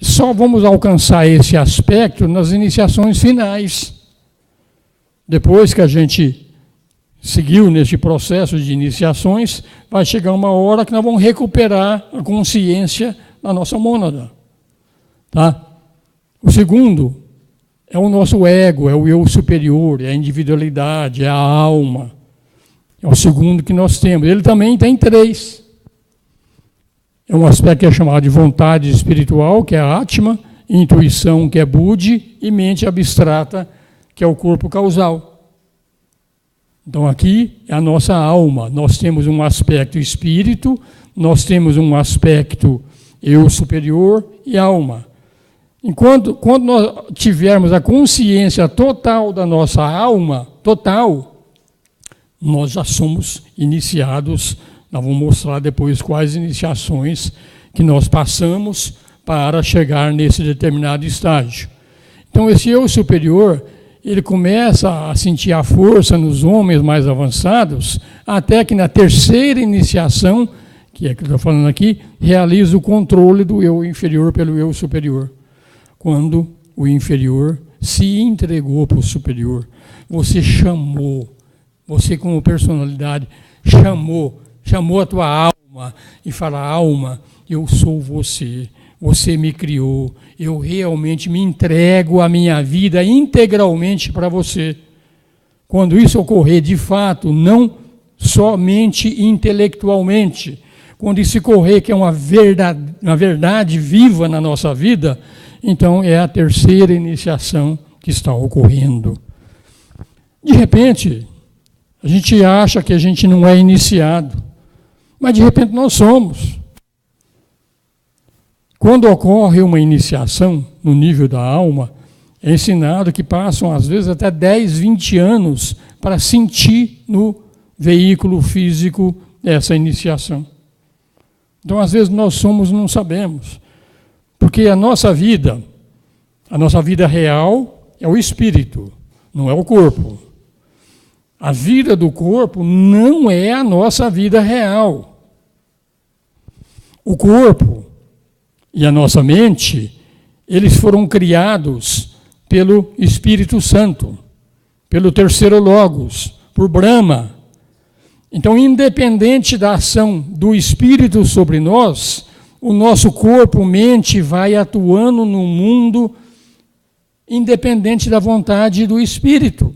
Só vamos alcançar esse aspecto nas iniciações finais. Depois que a gente seguiu nesse processo de iniciações, vai chegar uma hora que nós vamos recuperar a consciência da nossa mônada. Tá? O segundo é o nosso ego, é o eu superior, é a individualidade, é a alma. É o segundo que nós temos. Ele também tem 3. É um aspecto que é chamado de vontade espiritual, que é a Atma, intuição, que é Buddhi, e mente abstrata, que é o corpo causal. Então aqui é a nossa alma. Nós temos um aspecto espírito, nós temos um aspecto eu superior e alma. Quando nós tivermos a consciência total da nossa alma, total, nós já somos iniciados. Nós vamos mostrar depois quais iniciações que nós passamos para chegar nesse determinado estágio. Então, esse eu superior, ele começa a sentir a força nos homens mais avançados, até que na 3ª iniciação, que é que eu estou falando aqui, realiza o controle do eu inferior pelo eu superior. Quando o inferior se entregou para o superior, você chamou, você como personalidade chamou a tua alma e fala: alma, eu sou você, você me criou, eu realmente me entrego a minha vida integralmente para você. Quando isso ocorrer de fato, não somente intelectualmente, quando isso ocorrer que é uma verdade viva na nossa vida, então é a 3ª iniciação que está ocorrendo. De repente, a gente acha que a gente não é iniciado, mas de repente nós somos. Quando ocorre uma iniciação no nível da alma, É ensinado que passam, às vezes, até 10, 20 anos para sentir no veículo físico essa iniciação. Então, às vezes, nós não sabemos. Porque a nossa vida real é o espírito, não é o corpo. A vida do corpo não é a nossa vida real. O corpo e a nossa mente, eles foram criados pelo Espírito Santo, pelo terceiro Logos, por Brahma. Então, independente da ação do Espírito sobre nós, o nosso corpo, mente, vai atuando no mundo independente da vontade do Espírito.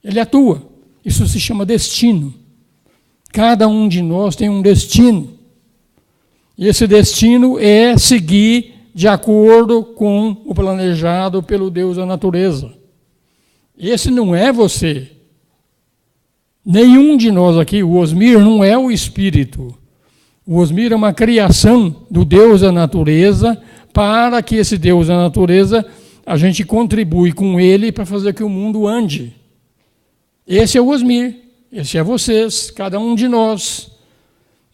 Ele atua. Isso se chama destino. Cada um de nós tem um destino. E esse destino é seguir de acordo com o planejado pelo Deus da natureza. Esse não é você. Nenhum de nós aqui, o Osmir, não é o espírito. O Osmir é uma criação do Deus da natureza, para que esse Deus da natureza, a gente contribui com ele para fazer que o mundo ande. Esse é o Osmir, esse é vocês, cada um de nós.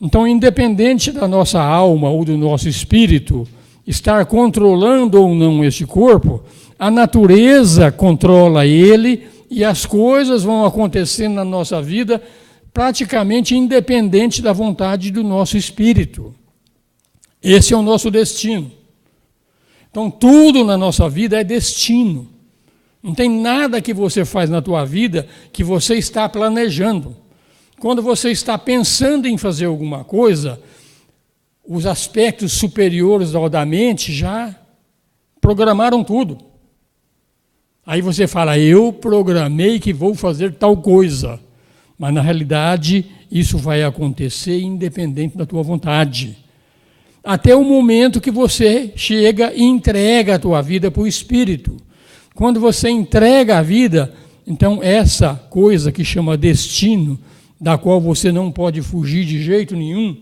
Então, independente da nossa alma ou do nosso espírito estar controlando ou não este corpo, a natureza controla ele e as coisas vão acontecendo na nossa vida praticamente independente da vontade do nosso espírito. Esse é o nosso destino. Então, tudo na nossa vida é destino. Não tem nada que você faz na tua vida que você está planejando. Quando você está pensando em fazer alguma coisa, os aspectos superiores da mente já programaram tudo. Aí você fala, eu programei que vou fazer tal coisa. Mas, na realidade, isso vai acontecer independente da tua vontade. Até o momento que você chega e entrega a tua vida para o Espírito. Quando você entrega a vida, então essa coisa que chama destino, da qual você não pode fugir de jeito nenhum,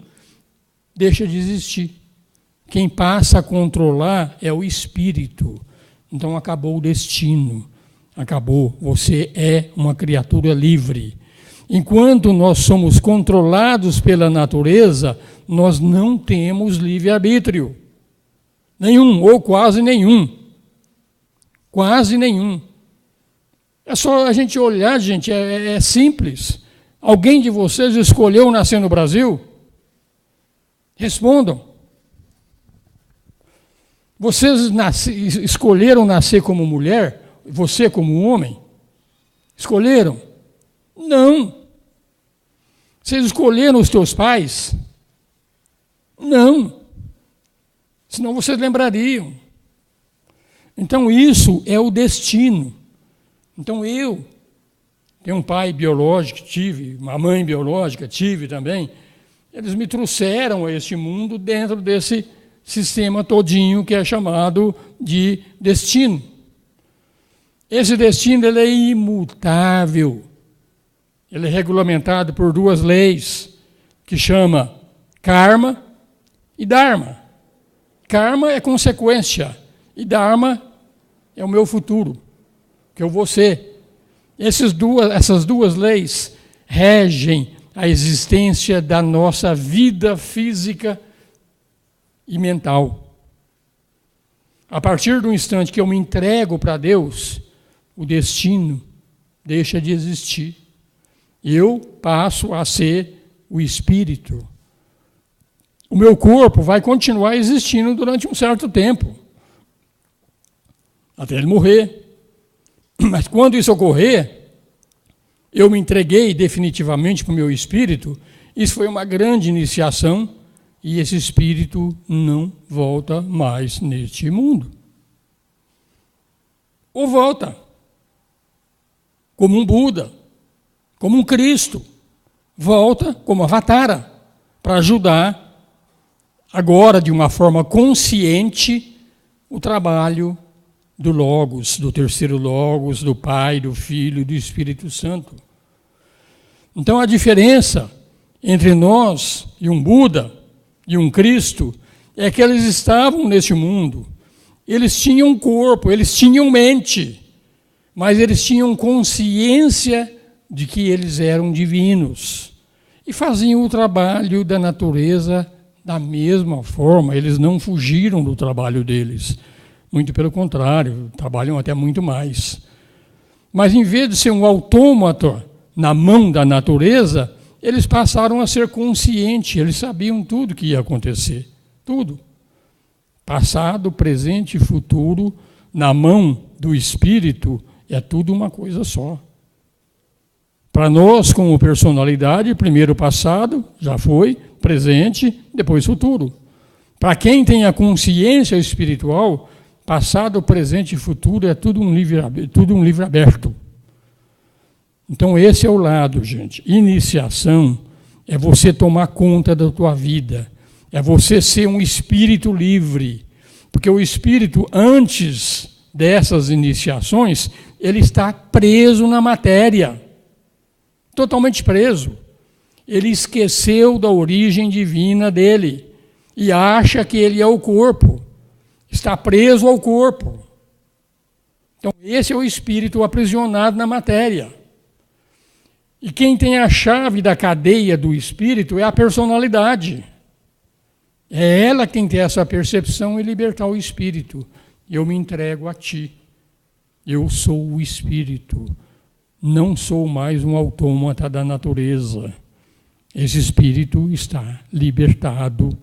deixa de existir. Quem passa a controlar é o Espírito. Então acabou o destino. Acabou. Você é uma criatura livre. Enquanto nós somos controlados pela natureza, nós não temos livre-arbítrio. Nenhum, ou quase nenhum. Quase nenhum. É só a gente olhar, gente, é simples. Alguém de vocês escolheu nascer no Brasil? Respondam. Vocês escolheram nascer como mulher? Você como homem? Escolheram? Não. Vocês escolheram os teus pais? Não. Senão vocês lembrariam. Então isso é o destino. Então eu tenho um pai biológico, tive, uma mãe biológica, tive também. Eles me trouxeram a este mundo dentro desse sistema todinho que é chamado de destino. Esse destino ele é imutável. Ele é regulamentado por duas leis, que chama karma e dharma. Karma é consequência, e dharma é o meu futuro, que eu vou ser. Essas duas leis regem a existência da nossa vida física e mental. A partir do instante que eu me entrego para Deus, o destino deixa de existir. Eu passo a ser o espírito. O meu corpo vai continuar existindo durante um certo tempo, até ele morrer. Mas quando isso ocorrer, eu me entreguei definitivamente para o meu espírito. Isso foi uma grande iniciação e esse espírito não volta mais neste mundo. Ou volta como um Buda, como um Cristo, volta como Avatara, para ajudar agora de uma forma consciente o trabalho do Logos, do terceiro Logos, do Pai, do Filho e do Espírito Santo. Então a diferença entre nós e um Buda e um Cristo é que eles estavam neste mundo Eles tinham corpo, eles tinham mente, mas eles tinham consciência de que eles eram divinos. E faziam o trabalho da natureza da mesma forma. Eles não fugiram do trabalho deles. Muito pelo contrário, trabalham até muito mais. Mas em vez de ser um autômata na mão da natureza, eles passaram a ser conscientes, eles sabiam tudo que ia acontecer. Tudo. Passado, presente e futuro, na mão do Espírito, é tudo uma coisa só. Para nós, como personalidade, primeiro passado, já foi, presente, depois futuro. Para quem tem a consciência espiritual, passado, presente e futuro é tudo um livro aberto. Então esse é o lado, gente. Iniciação é você tomar conta da tua vida. É você ser um espírito livre. Porque o espírito, antes dessas iniciações, ele está preso na matéria. Totalmente preso. Ele esqueceu da origem divina dele. E acha que ele é o corpo. Está preso ao corpo. Então, esse é o espírito aprisionado na matéria. E quem tem a chave da cadeia do espírito é a personalidade. É ela que tem que ter essa percepção e libertar o espírito. Eu me entrego a ti. Eu sou o espírito. Não sou mais um autômata da natureza. Esse espírito está libertado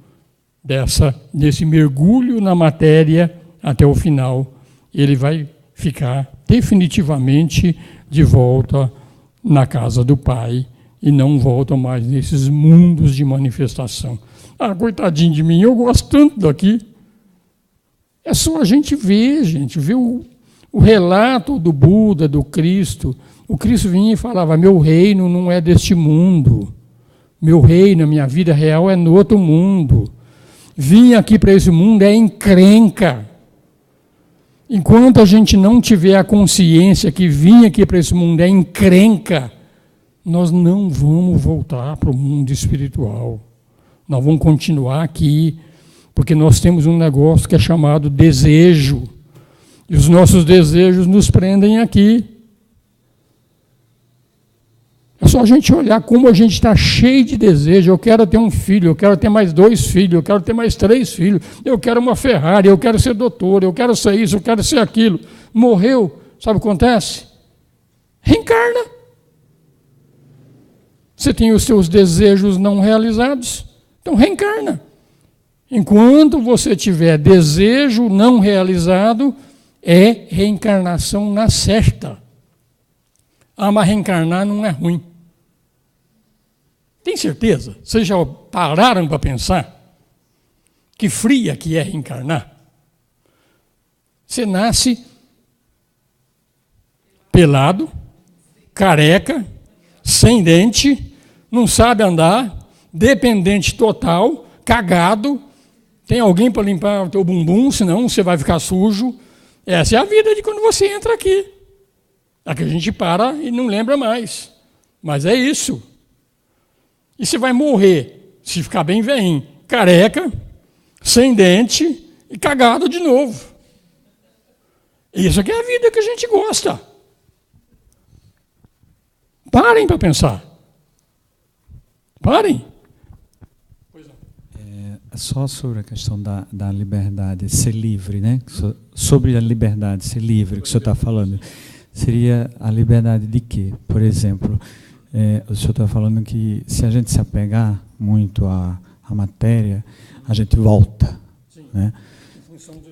desse mergulho na matéria até o final. Ele vai ficar definitivamente de volta na casa do Pai e não volta mais nesses mundos de manifestação. Ah, coitadinho de mim, eu gosto tanto daqui. É só a gente ver, o relato do Buda, do Cristo. O Cristo vinha e falava, meu reino não é deste mundo. Meu reino, a minha vida real é no outro mundo. Vim aqui para esse mundo é encrenca. Enquanto a gente não tiver a consciência que vim aqui para esse mundo é encrenca, nós não vamos voltar para o mundo espiritual. Nós vamos continuar aqui, porque nós temos um negócio que é chamado desejo. E os nossos desejos nos prendem aqui. É só a gente olhar como a gente está cheio de desejo. Eu quero ter um filho, eu quero ter mais 2 filhos, eu quero ter mais 3 filhos, eu quero uma Ferrari, eu quero ser doutor, eu quero ser isso, eu quero ser aquilo. Morreu, sabe o que acontece? Reencarna. Você tem os seus desejos não realizados, então reencarna. Enquanto você tiver desejo não realizado, é reencarnação na certa. Ah, mas reencarnar não é ruim. Tem certeza? Vocês já pararam para pensar? Que fria que é reencarnar? Você nasce pelado, careca, sem dente, não sabe andar, dependente total, cagado, tem alguém para limpar o teu bumbum, senão você vai ficar sujo. Essa é a vida de quando você entra aqui. Aqui a gente para e não lembra mais. Mas é isso. E você vai morrer, se ficar bem velhinho, careca, sem dente e cagado de novo. Isso aqui é a vida que a gente gosta. Parem para pensar. Parem. Só sobre a questão da liberdade, ser livre, né? Sobre a liberdade, ser livre, que o senhor está falando. Seria a liberdade de quê? Por exemplo, o senhor está falando que se a gente se apegar muito à matéria, a gente volta. Sim. Né?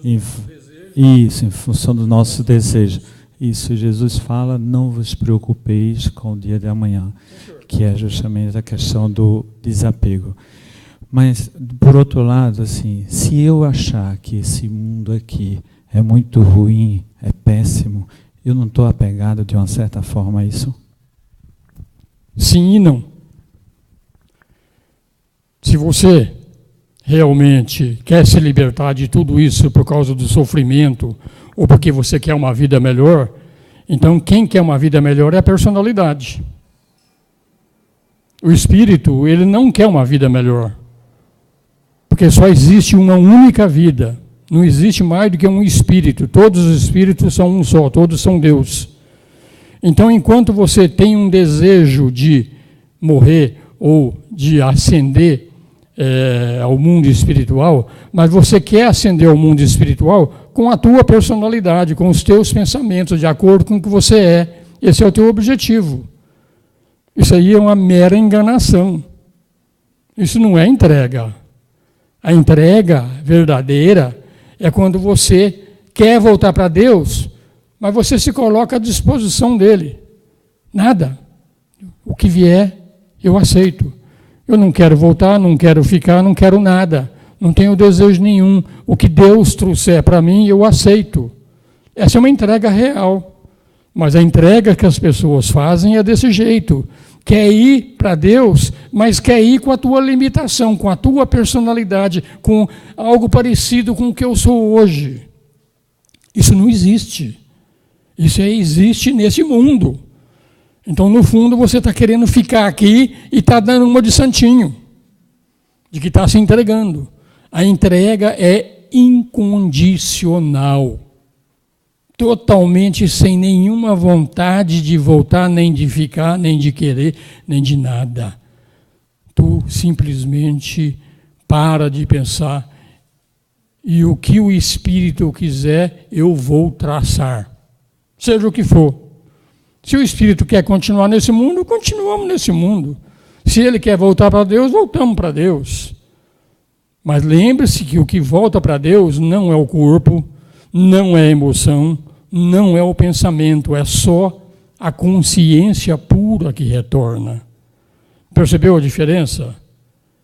Em função dos nossos desejos. Isso, em função do nosso desejo. Isso, Jesus fala, não vos preocupeis com o dia de amanhã, que é justamente a questão do desapego. Mas, por outro lado, assim, se eu achar que esse mundo aqui é muito ruim, é péssimo, eu não estou apegado de uma certa forma a isso? Sim e não. Se você realmente quer se libertar de tudo isso por causa do sofrimento ou porque você quer uma vida melhor, então quem quer uma vida melhor é a personalidade. O espírito, ele não quer uma vida melhor. Porque só existe uma única vida. Não existe mais do que um espírito. Todos os espíritos são um só, todos são Deus. Então, enquanto você tem um desejo de morrer ou de ascender ao mundo espiritual, mas você quer ascender ao mundo espiritual com a tua personalidade, com os teus pensamentos, de acordo com o que você é. Esse é o teu objetivo. Isso aí é uma mera enganação. Isso não é entrega. A entrega verdadeira é quando você quer voltar para Deus, mas você se coloca à disposição dele. Nada. O que vier, eu aceito. Eu não quero voltar, não quero ficar, não quero nada. Não tenho desejo nenhum. O que Deus trouxer para mim, eu aceito. Essa é uma entrega real. Mas a entrega que as pessoas fazem é desse jeito. Quer ir para Deus, mas quer ir com a tua limitação, com a tua personalidade, com algo parecido com o que eu sou hoje. Isso não existe. Isso existe nesse mundo. Então, no fundo, você está querendo ficar aqui e está dando uma de santinho, de que está se entregando. A entrega é incondicional. Totalmente sem nenhuma vontade de voltar, nem de ficar, nem de querer, nem de nada. Tu simplesmente para de pensar e o que o Espírito quiser, eu vou traçar. Seja o que for. Se o Espírito quer continuar nesse mundo, continuamos nesse mundo. Se ele quer voltar para Deus, voltamos para Deus. Mas lembre-se que o que volta para Deus não é o corpo, não é a emoção, não é o pensamento, é só a consciência pura que retorna. Percebeu a diferença?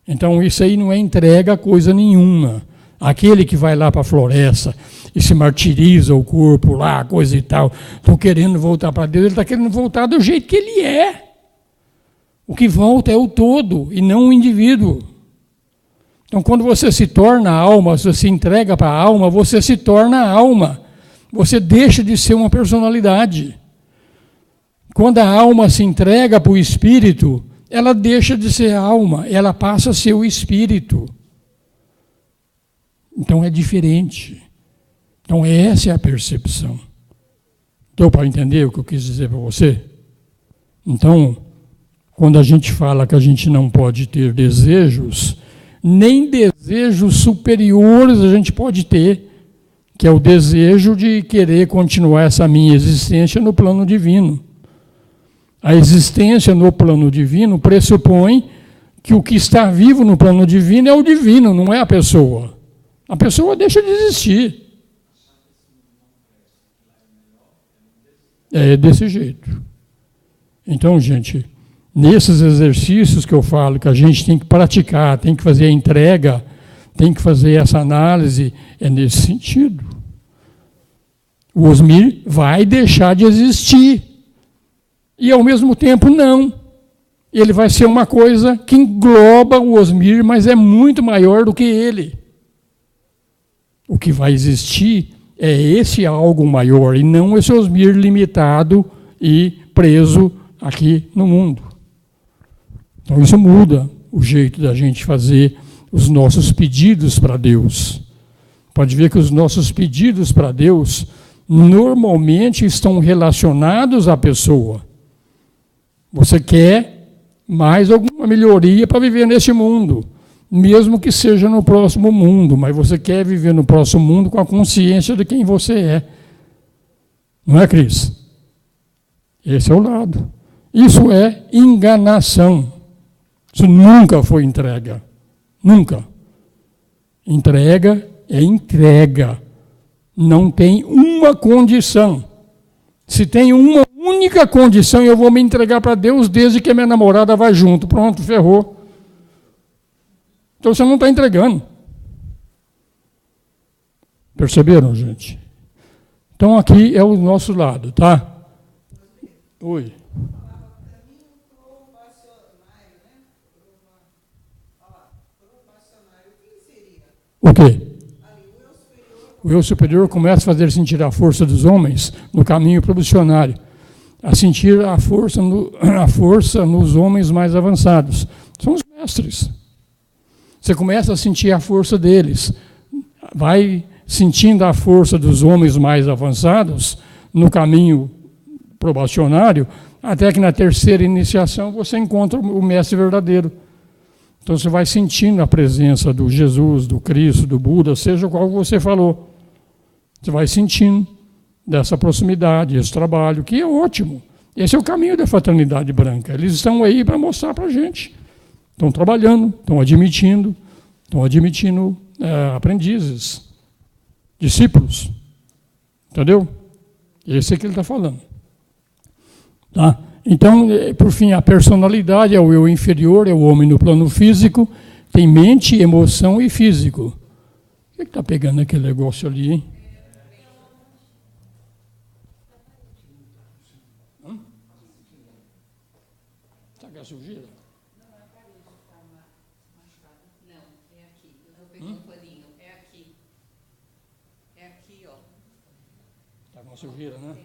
Então isso aí não é entrega a coisa nenhuma. Aquele que vai lá para a floresta e se martiriza o corpo lá, coisa e tal, estou querendo voltar para Deus, ele está querendo voltar do jeito que ele é. O que volta é o todo e não o indivíduo. Então, quando você se torna alma, se você se entrega para a alma, você se torna alma. Você deixa de ser uma personalidade. Quando a alma se entrega para o espírito, ela deixa de ser alma, ela passa a ser o espírito. Então é diferente. Então essa é a percepção. Deu para entender o que eu quis dizer para você? Então, quando a gente fala que a gente não pode ter desejos, nem desejos superiores a gente pode ter, que é o desejo de querer continuar essa minha existência no plano divino. A existência no plano divino pressupõe que o que está vivo no plano divino é o divino, não é a pessoa. A pessoa deixa de existir. É desse jeito. Então, gente, nesses exercícios que eu falo, que a gente tem que praticar, tem que fazer a entrega, tem que fazer essa análise, é nesse sentido. O Osmir vai deixar de existir. E, ao mesmo tempo, não. Ele vai ser uma coisa que engloba o Osmir, mas é muito maior do que ele. O que vai existir é esse algo maior, e não esse Osmir limitado e preso aqui no mundo. Então, isso muda o jeito da gente fazer os nossos pedidos para Deus. Pode ver que os nossos pedidos para Deus normalmente estão relacionados à pessoa. Você quer mais alguma melhoria para viver neste mundo, mesmo que seja no próximo mundo, mas você quer viver no próximo mundo com a consciência de quem você é. Não é, Cris? Esse é o lado. Isso é enganação. Isso nunca foi entrega. Nunca. Entrega é entrega. Não tem uma condição. Se tem uma única condição, eu vou me entregar para Deus desde que a minha namorada vá junto. Pronto, ferrou. Então você não está entregando. Perceberam, gente? Então aqui é o nosso lado, tá? Oi. O quê? O eu superior começa a fazer sentir a força dos homens no caminho probacionário, a sentir a força nos homens mais avançados. São os mestres. Você começa a sentir a força deles. Vai sentindo a força dos homens mais avançados no caminho probacionário, até que na terceira iniciação você encontra o mestre verdadeiro. Então você vai sentindo a presença do Jesus, do Cristo, do Buda, seja qual você falou. Você vai sentindo dessa proximidade, esse trabalho, que é ótimo. Esse é o caminho da fraternidade branca. Eles estão aí para mostrar para a gente. Estão trabalhando, estão admitindo aprendizes, discípulos. Entendeu? Esse é que ele está falando. Tá? Então, por fim, a personalidade é o eu inferior, é o homem no plano físico, tem mente, emoção e físico. O que está pegando aquele negócio ali, hein? Está com a sujeira? Está com a sujeira, né?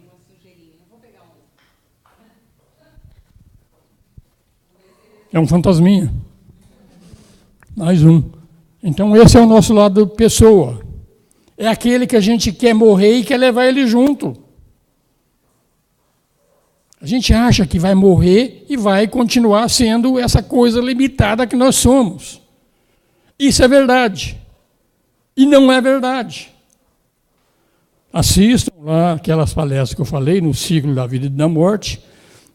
É um fantasminha. Mais um. Então esse é o nosso lado pessoa. É aquele que a gente quer morrer e quer levar ele junto. A gente acha que vai morrer e vai continuar sendo essa coisa limitada que nós somos. Isso é verdade. E não é verdade. Assistam lá aquelas palestras que eu falei no ciclo da vida e da morte.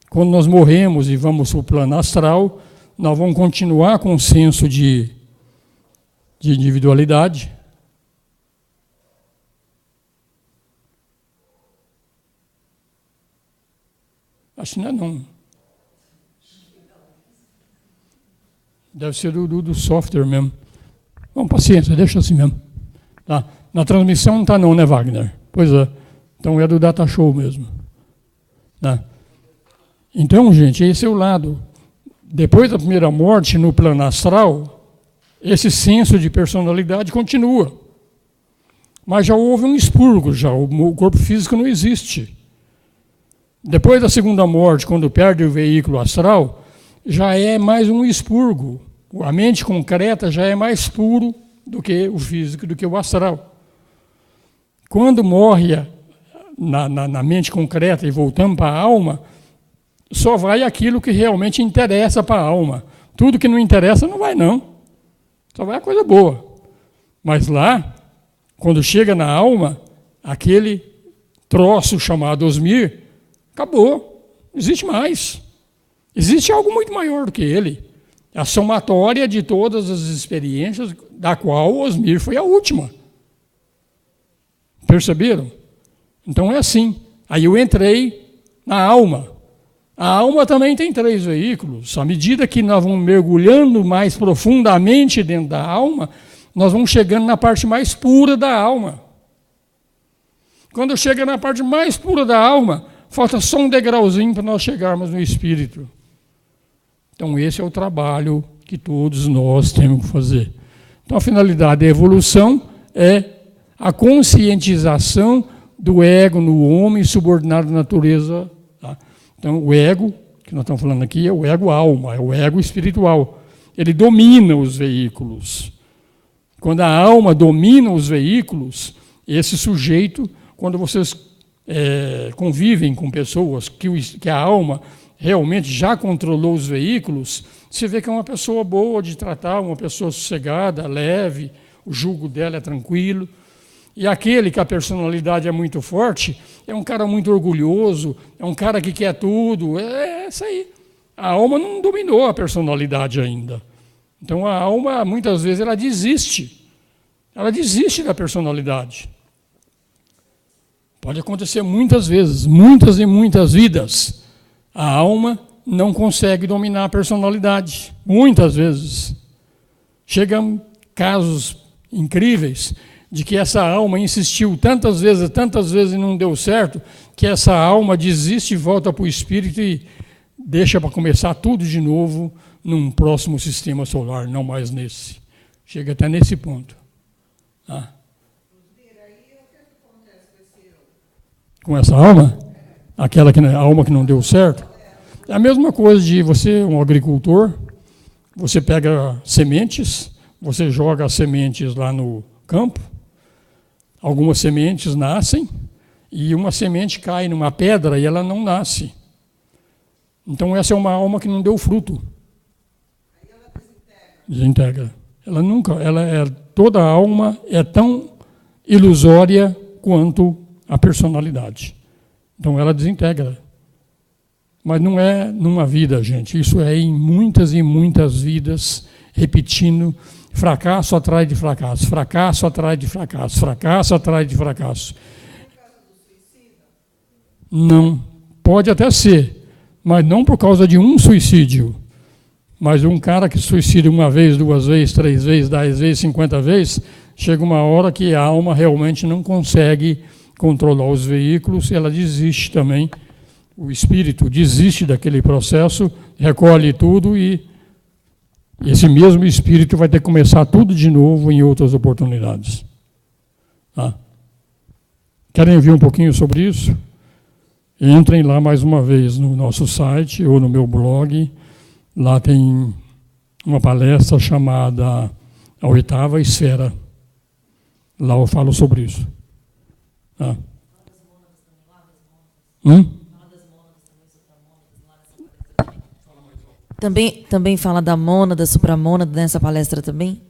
Quando nós morremos e vamos para o plano astral, nós vamos continuar com um senso de individualidade. Acho que não é não. Deve ser do software mesmo. Bom, paciência, deixa assim mesmo. Tá? Na transmissão não está não, né, Wagner? Pois é. Então é do data show mesmo. Tá? Então, gente, esse é o lado. Depois da primeira morte, no plano astral, esse senso de personalidade continua. Mas já houve um expurgo, já. O corpo físico não existe. Depois da segunda morte, quando perde o veículo astral, já é mais um expurgo. A mente concreta já é mais puro do que o físico, do que o astral. Quando morre na mente concreta e voltamos para a alma, só vai aquilo que realmente interessa para a alma. Tudo que não interessa não vai, não. Só vai a coisa boa. Mas lá, quando chega na alma, aquele troço chamado Osmir, acabou. Não existe mais. Existe algo muito maior do que ele. A somatória de todas as experiências, da qual Osmir foi a última. Perceberam? Então é assim. Aí eu entrei na alma. A alma também tem 3 veículos. À medida que nós vamos mergulhando mais profundamente dentro da alma, nós vamos chegando na parte mais pura da alma. Quando chega na parte mais pura da alma, falta só um degrauzinho para nós chegarmos no espírito. Então esse é o trabalho que todos nós temos que fazer. Então a finalidade da evolução é a conscientização do ego no homem subordinado à natureza. Tá? Então, o ego, que nós estamos falando aqui, é o ego-alma, é o ego espiritual. Ele domina os veículos. Quando a alma domina os veículos, esse sujeito, quando vocês convivem com pessoas que a alma realmente já controlou os veículos, você vê que é uma pessoa boa de tratar, uma pessoa sossegada, leve, o jugo dela é tranquilo. E aquele que a personalidade é muito forte, é um cara muito orgulhoso, é um cara que quer tudo, é isso aí. A alma não dominou a personalidade ainda. Então a alma, muitas vezes, ela desiste. Ela desiste da personalidade. Pode acontecer muitas vezes, muitas e muitas vidas. A alma não consegue dominar a personalidade. Muitas vezes. Chegam casos incríveis de que essa alma insistiu tantas vezes e não deu certo, que essa alma desiste e volta para o espírito e deixa para começar tudo de novo num próximo sistema solar, não mais nesse. Chega até nesse ponto. Tá? Com essa alma, a alma que não deu certo, é a mesma coisa de você, um agricultor, você pega sementes, você joga as sementes lá no campo, Algumas sementes nascem e uma semente cai numa pedra e ela não nasce. Então essa é uma alma que não deu fruto. Aí ela Desintegra. Ela nunca, toda alma é tão ilusória quanto a personalidade. Então ela desintegra. Mas não é numa vida, gente. Isso é em muitas e muitas vidas, repetindo, fracasso atrás de fracasso, fracasso atrás de fracasso, fracasso atrás de fracasso. Não, pode até ser, mas não por causa de um suicídio. Mas um cara que suicida uma vez, 2 vezes, 3 vezes, 10 vezes, 50 vezes, chega uma hora que a alma realmente não consegue controlar os veículos e ela desiste também. O espírito desiste daquele processo, recolhe tudo e esse mesmo espírito vai ter que começar tudo de novo em outras oportunidades. Tá? Querem ouvir um pouquinho sobre isso? Entrem lá mais uma vez no nosso site ou no meu blog. Lá tem uma palestra chamada A Oitava Esfera. Lá eu falo sobre isso. Tá? Também fala da mônada, supramônada nessa palestra também?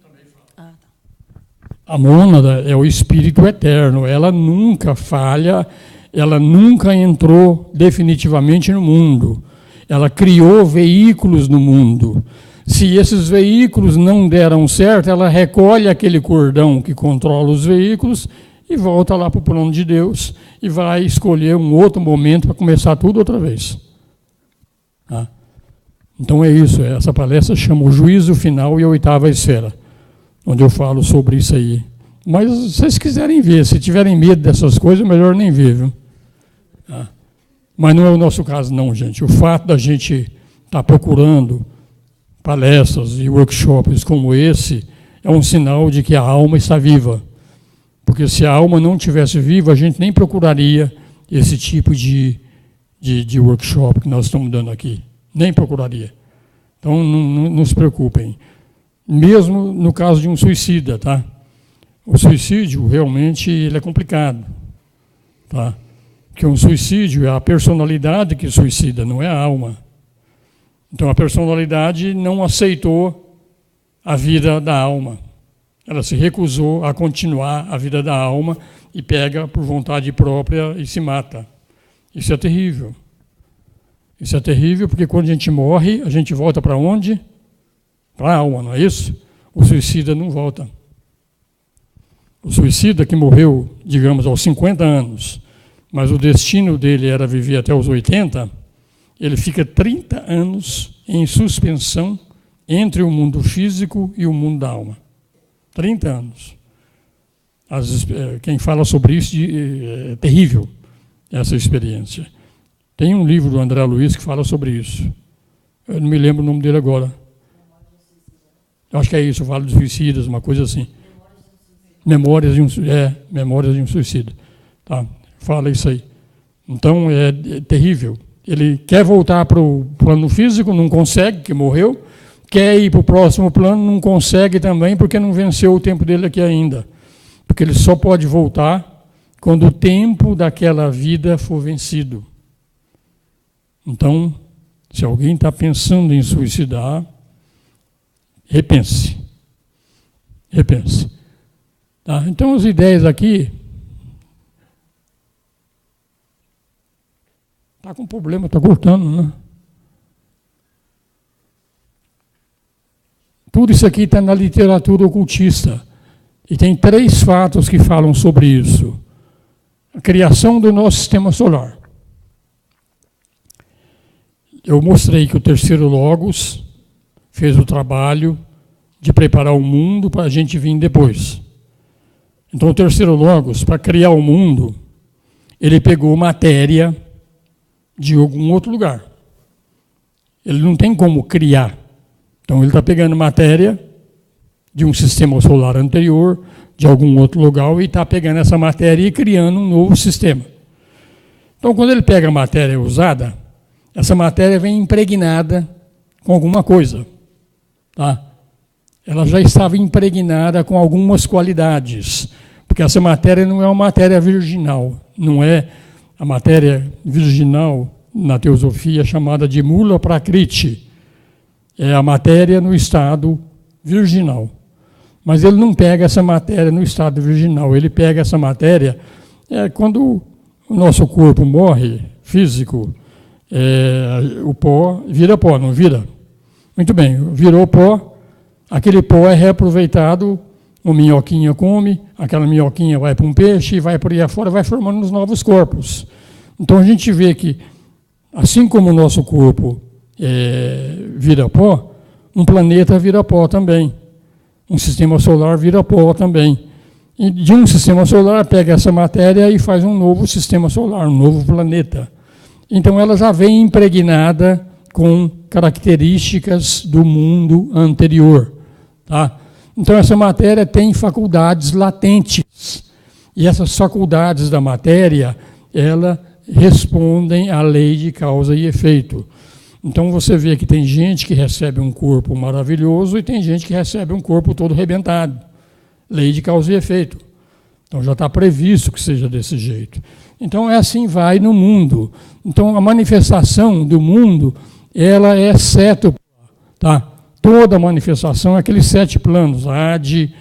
A mônada é o espírito eterno. Ela nunca falha, ela nunca entrou definitivamente no mundo. Ela criou veículos no mundo. Se esses veículos não deram certo, ela recolhe aquele cordão que controla os veículos e volta lá para o plano de Deus e vai escolher um outro momento para começar tudo outra vez. Tá? Então é isso, essa palestra chama O Juízo Final e a Oitava Esfera, onde eu falo sobre isso aí. Mas se vocês quiserem ver, se tiverem medo dessas coisas, melhor nem ver, viu? Tá? Mas não é o nosso caso não, gente. O fato da gente estar procurando palestras e workshops como esse é um sinal de que a alma está viva. Porque se a alma não estivesse viva, a gente nem procuraria esse tipo de workshop que nós estamos dando aqui. Nem procuraria. Então, não se preocupem. Mesmo no caso de um suicida, tá? O suicídio, realmente, ele é complicado. Tá? Porque um suicídio é a personalidade que suicida, não é a alma. Então, a personalidade não aceitou a vida da alma. Ela se recusou a continuar a vida da alma e pega por vontade própria e se mata. Isso é terrível. Isso é terrível porque quando a gente morre, a gente volta para onde? Para a alma, não é isso? O suicida não volta. O suicida que morreu, digamos, aos 50 anos, mas o destino dele era viver até os 80, ele fica 30 anos em suspensão entre o mundo físico e o mundo da alma. 30 anos. Quem fala sobre isso é terrível, essa experiência. Tem um livro do André Luiz que fala sobre isso. Eu não me lembro o nome dele agora. Eu acho que é isso, o Vale dos Suicidas, uma coisa assim. Memórias de um Suicida. Tá, fala isso aí. Então, é terrível. Ele quer voltar para o plano físico, não consegue, que morreu. Quer ir para o próximo plano, não consegue também, porque não venceu o tempo dele aqui ainda. Porque ele só pode voltar quando o tempo daquela vida for vencido. Então, se alguém está pensando em suicidar, repense. Repense. Tá? Então, as ideias aqui... Está com problema, está cortando, né? Tudo isso aqui está na literatura ocultista. E tem 3 fatos que falam sobre isso. A criação do nosso sistema solar. Eu mostrei que o terceiro Logos fez o trabalho de preparar o mundo para a gente vir depois. Então, o terceiro Logos, para criar o mundo, ele pegou matéria de algum outro lugar. Ele não tem como criar. Então, ele está pegando matéria de um sistema solar anterior, de algum outro lugar, e está pegando essa matéria e criando um novo sistema. Então, quando ele pega a matéria usada, essa matéria vem impregnada com alguma coisa. Tá? Ela já estava impregnada com algumas qualidades. Porque essa matéria não é uma matéria virginal, não é a matéria virginal na teosofia chamada de mula prakriti. É a matéria no estado virginal. Mas ele não pega essa matéria no estado virginal, ele pega essa matéria quando o nosso corpo morre, físico, o pó vira pó, não vira? Muito bem, virou pó, aquele pó é reaproveitado, uma minhoquinha come, aquela minhoquinha vai para um peixe, vai por aí afora, vai formando os novos corpos. Então a gente vê que, assim como o nosso corpo vira pó, um planeta vira pó também. Um sistema solar vira pó também. E de um sistema solar pega essa matéria e faz um novo sistema solar, um novo planeta. Então ela já vem impregnada com características do mundo anterior. Tá? Então essa matéria tem faculdades latentes. E essas faculdades da matéria, ela respondem à lei de causa e efeito. Então você vê que tem gente que recebe um corpo maravilhoso e tem gente que recebe um corpo todo arrebentado. Lei de causa e efeito. Então já está previsto que seja desse jeito. Então assim vai no mundo. Então a manifestação do mundo, ela é sete, tá? Toda manifestação é aqueles 7 planos. Adi,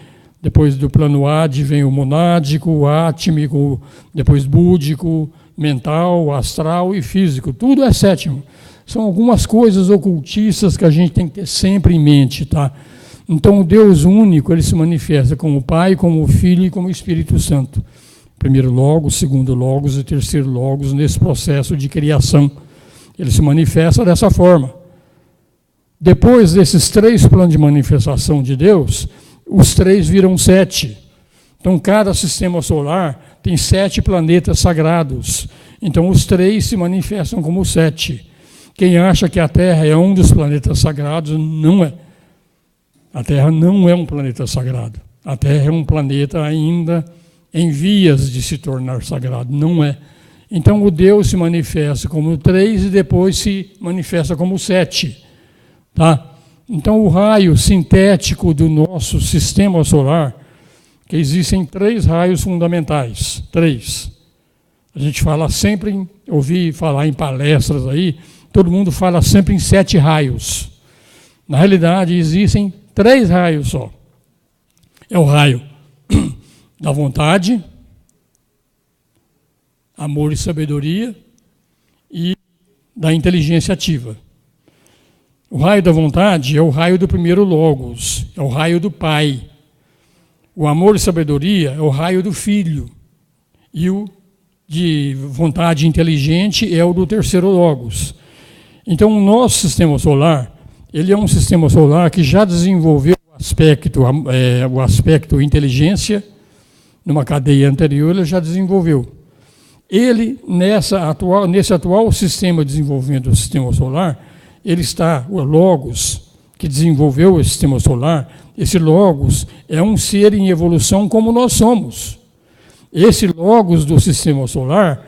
depois do plano Adi vem o monádico, o átmico, depois búdico, mental, astral e físico. Tudo é sétimo. São algumas coisas ocultistas que a gente tem que ter sempre em mente, tá? Então, o Deus único, ele se manifesta como o Pai, como o Filho e como o Espírito Santo. Primeiro Logos, segundo Logos e terceiro Logos nesse processo de criação. Ele se manifesta dessa forma. Depois desses 3 planos de manifestação de Deus, os 3 viram 7. Então, cada sistema solar tem 7 planetas sagrados. Então, os 3 se manifestam como 7. Quem acha que a Terra é um dos planetas sagrados, não é. A Terra não é um planeta sagrado. A Terra é um planeta ainda em vias de se tornar sagrado, não é. Então o Deus se manifesta como 3 e depois se manifesta como 7. Tá? Então o raio sintético do nosso sistema solar, que existem 3 raios fundamentais, 3. A gente fala sempre, ouvi falar em palestras aí, todo mundo fala sempre em 7 raios. Na realidade, existem 3 raios só. É o raio da vontade, amor e sabedoria e da inteligência ativa. O raio da vontade é o raio do primeiro Logos, é o raio do Pai. O amor e sabedoria é o raio do Filho. E o de vontade inteligente é o do terceiro Logos. Então, o nosso sistema solar, ele é um sistema solar que já desenvolveu o aspecto inteligência, numa cadeia anterior, ele já desenvolveu. Ele, nesse atual sistema de desenvolvimento do sistema solar, ele está, o Logos, que desenvolveu o sistema solar, esse Logos é um ser em evolução como nós somos. Esse Logos do sistema solar,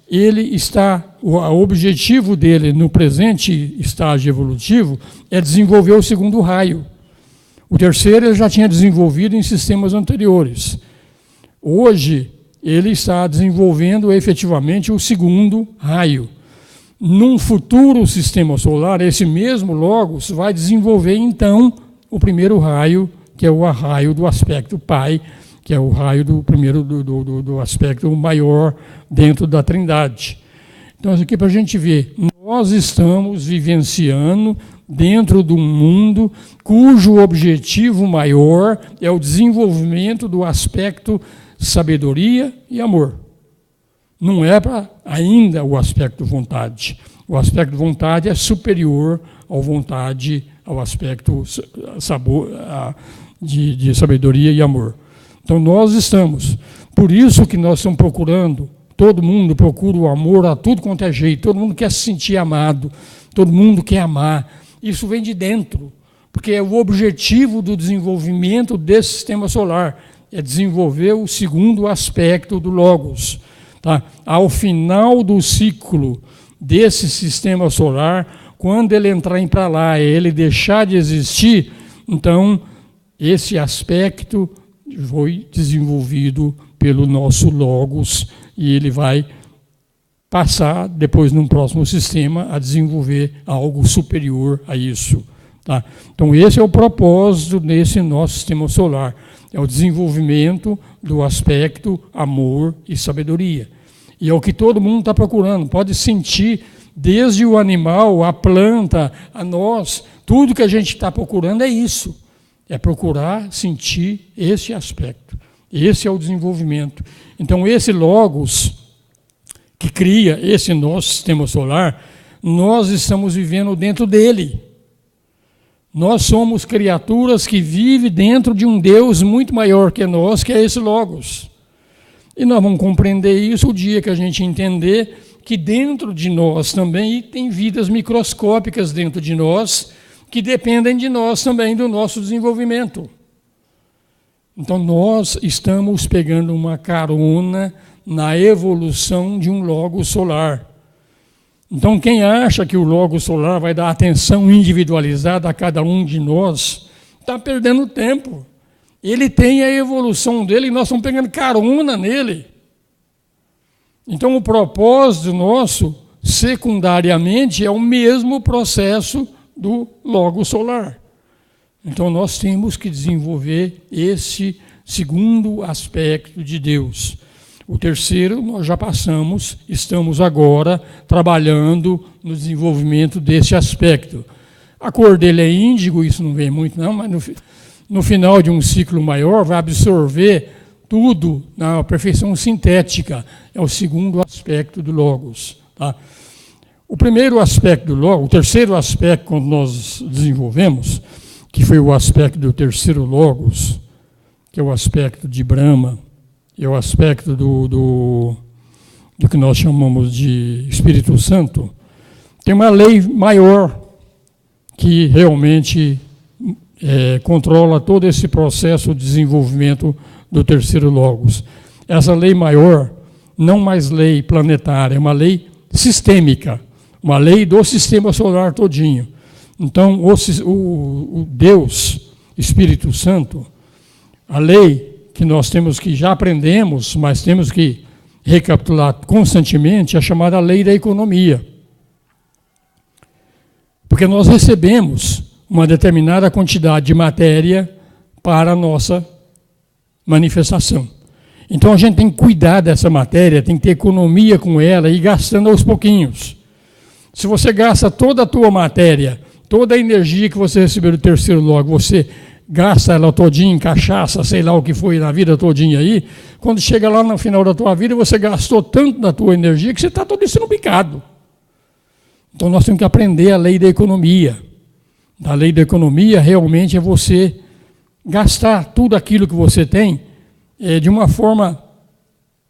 ele está, o objetivo dele no presente estágio evolutivo é desenvolver o segundo raio. O terceiro ele já tinha desenvolvido em sistemas anteriores. Hoje, ele está desenvolvendo efetivamente o segundo raio. Num futuro sistema solar, esse mesmo Logos vai desenvolver, então, o primeiro raio, que é o raio do aspecto Pai, que é o raio do primeiro do aspecto maior dentro da Trindade. Então, isso aqui para a gente ver, nós estamos vivenciando dentro de um mundo cujo objetivo maior é o desenvolvimento do aspecto sabedoria e amor. Não é para ainda o aspecto vontade. O aspecto vontade é superior ao aspecto de sabedoria e amor. Então nós estamos. Por isso que nós estamos procurando, todo mundo procura o amor a tudo quanto é jeito, todo mundo quer se sentir amado, todo mundo quer amar. Isso vem de dentro, porque é o objetivo do desenvolvimento desse sistema solar, é desenvolver o segundo aspecto do Logos. Tá? Ao final do ciclo desse sistema solar, quando ele entrar para lá, ele deixar de existir, então esse aspecto foi desenvolvido pelo nosso logos, e ele vai passar, depois, num próximo sistema, a desenvolver algo superior a isso. Tá? Então, esse é o propósito desse nosso sistema solar. É o desenvolvimento do aspecto amor e sabedoria. E é o que todo mundo está procurando. Pode sentir, desde o animal, a planta, a nós, tudo que a gente está procurando é isso. É procurar sentir esse aspecto. Esse é o desenvolvimento. Então, esse logos que cria esse nosso sistema solar, nós estamos vivendo dentro dele. Nós somos criaturas que vivem dentro de um Deus muito maior que nós, que é esse logos. E nós vamos compreender isso o dia que a gente entender que dentro de nós também tem vidas microscópicas dentro de nós, que dependem de nós também, do nosso desenvolvimento. Então nós estamos pegando uma carona na evolução de um logos solar. Então quem acha que o logos solar vai dar atenção individualizada a cada um de nós, está perdendo tempo. Ele tem a evolução dele e nós estamos pegando carona nele. Então o propósito nosso, secundariamente, é o mesmo processo do logos solar. Então nós temos que desenvolver esse segundo aspecto de Deus. O terceiro nós já passamos, estamos agora trabalhando no desenvolvimento desse aspecto. A cor dele é índigo, isso não vem muito não, mas no final de um ciclo maior vai absorver tudo na perfeição sintética. É o segundo aspecto do logos. Tá? O primeiro aspecto do logos, o terceiro aspecto quando nós desenvolvemos, que foi o aspecto do terceiro logos, que é o aspecto de Brahma, é o aspecto do que nós chamamos de Espírito Santo, tem uma lei maior que realmente controla todo esse processo de desenvolvimento do terceiro logos. Essa lei maior, não mais lei planetária, é uma lei sistêmica, uma lei do sistema solar todinho. Então, o Deus, Espírito Santo, a lei que nós temos que, já aprendemos, mas temos que recapitular constantemente, é a chamada lei da economia. Porque nós recebemos uma determinada quantidade de matéria para a nossa manifestação. Então a gente tem que cuidar dessa matéria, tem que ter economia com ela e ir gastando aos pouquinhos. Se você gasta toda a tua matéria, toda a energia que você recebeu do terceiro logo, você gasta ela todinha em cachaça, sei lá o que foi na vida todinha aí, quando chega lá no final da tua vida, você gastou tanto da tua energia que você está todo isso no picado. Então nós temos que aprender a lei da economia. A lei da economia realmente é você gastar tudo aquilo que você tem de uma forma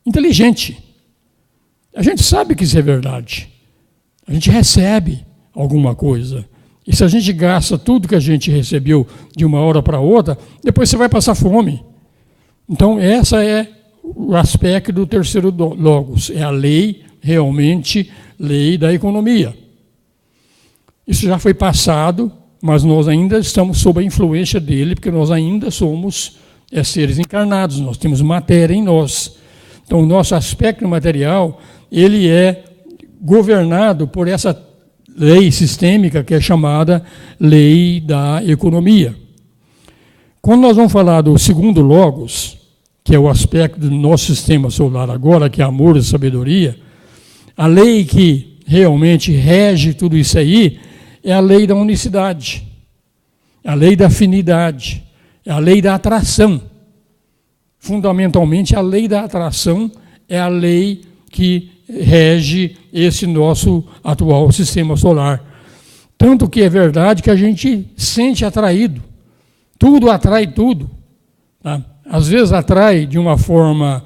inteligente. A gente sabe que isso é verdade. A gente recebe alguma coisa. E se a gente gasta tudo que a gente recebeu de uma hora para outra, depois você vai passar fome. Então, essa é o aspecto do terceiro logos. É a lei, realmente, lei da economia. Isso já foi passado, mas nós ainda estamos sob a influência dele, porque nós ainda somos seres encarnados, nós temos matéria em nós. Então, o nosso aspecto material, ele é governado por essa lei sistêmica que é chamada lei da economia. Quando nós vamos falar do segundo logos, que é o aspecto do nosso sistema solar agora, que é amor e sabedoria, a lei que realmente rege tudo isso aí é a lei da unicidade, a lei da afinidade, é a lei da atração. Fundamentalmente, a lei da atração é a lei que rege esse nosso atual sistema solar. Tanto que é verdade que a gente sente atraído. Tudo atrai tudo. Tá? Às vezes atrai de uma forma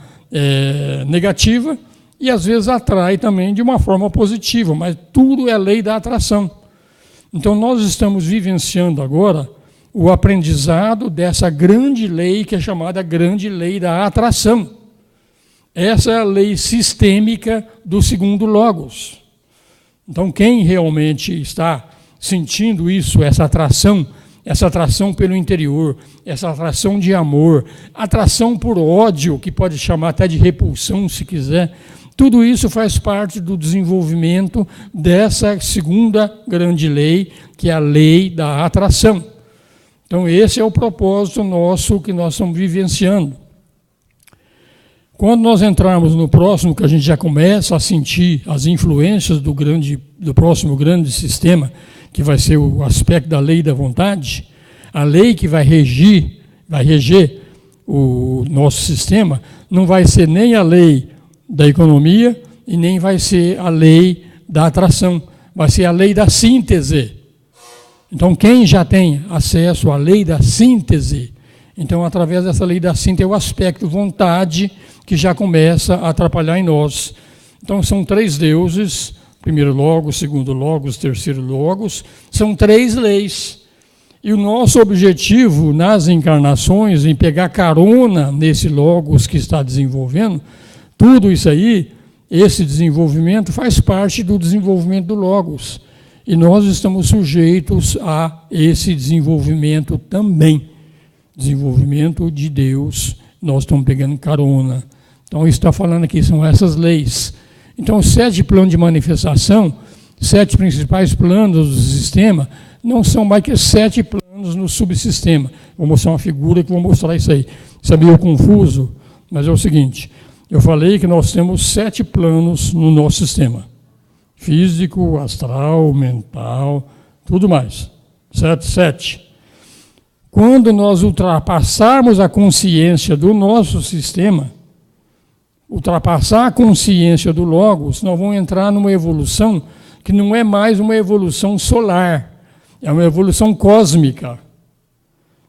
negativa e às vezes atrai também de uma forma positiva, mas tudo é lei da atração. Então nós estamos vivenciando agora o aprendizado dessa grande lei que é chamada grande lei da atração. Essa é a lei sistêmica do segundo logos. Então, quem realmente está sentindo isso, essa atração essa atração pelo interior, essa atração de amor, atração por ódio, que pode chamar até de repulsão, se quiser. Tudo isso faz parte do desenvolvimento dessa segunda grande lei, que é a lei da atração. Então, esse é o propósito nosso que nós estamos vivenciando. Quando nós entrarmos no próximo, que a gente já começa a sentir as influências do próximo grande sistema, que vai ser o aspecto da lei da vontade, a lei que vai reger o nosso sistema, não vai ser nem a lei da economia e nem vai ser a lei da atração, vai ser a lei da síntese. Então, quem já tem acesso à lei da síntese, então, através dessa lei da síntese, é o aspecto vontade que já começa a atrapalhar em nós. Então, são 3 deuses, primeiro logos, segundo logos, terceiro logos, são 3 leis. E o nosso objetivo nas encarnações, em pegar carona nesse logos que está desenvolvendo, tudo isso aí, esse desenvolvimento faz parte do desenvolvimento do logos. E nós estamos sujeitos a esse desenvolvimento também. Desenvolvimento de Deus, nós estamos pegando carona. Então, isso está falando aqui, são essas leis. Então, os 7 planos de manifestação, 7 principais planos do sistema, não são mais que 7 planos no subsistema. Vou mostrar uma figura que vou mostrar isso aí. Isso é meio confuso, mas é o seguinte, eu falei que nós temos 7 planos no nosso sistema. Físico, astral, mental, tudo mais. 7. Quando nós ultrapassarmos a consciência do nosso sistema, ultrapassar a consciência do Logos, nós vamos entrar numa evolução que não é mais uma evolução solar, é uma evolução cósmica.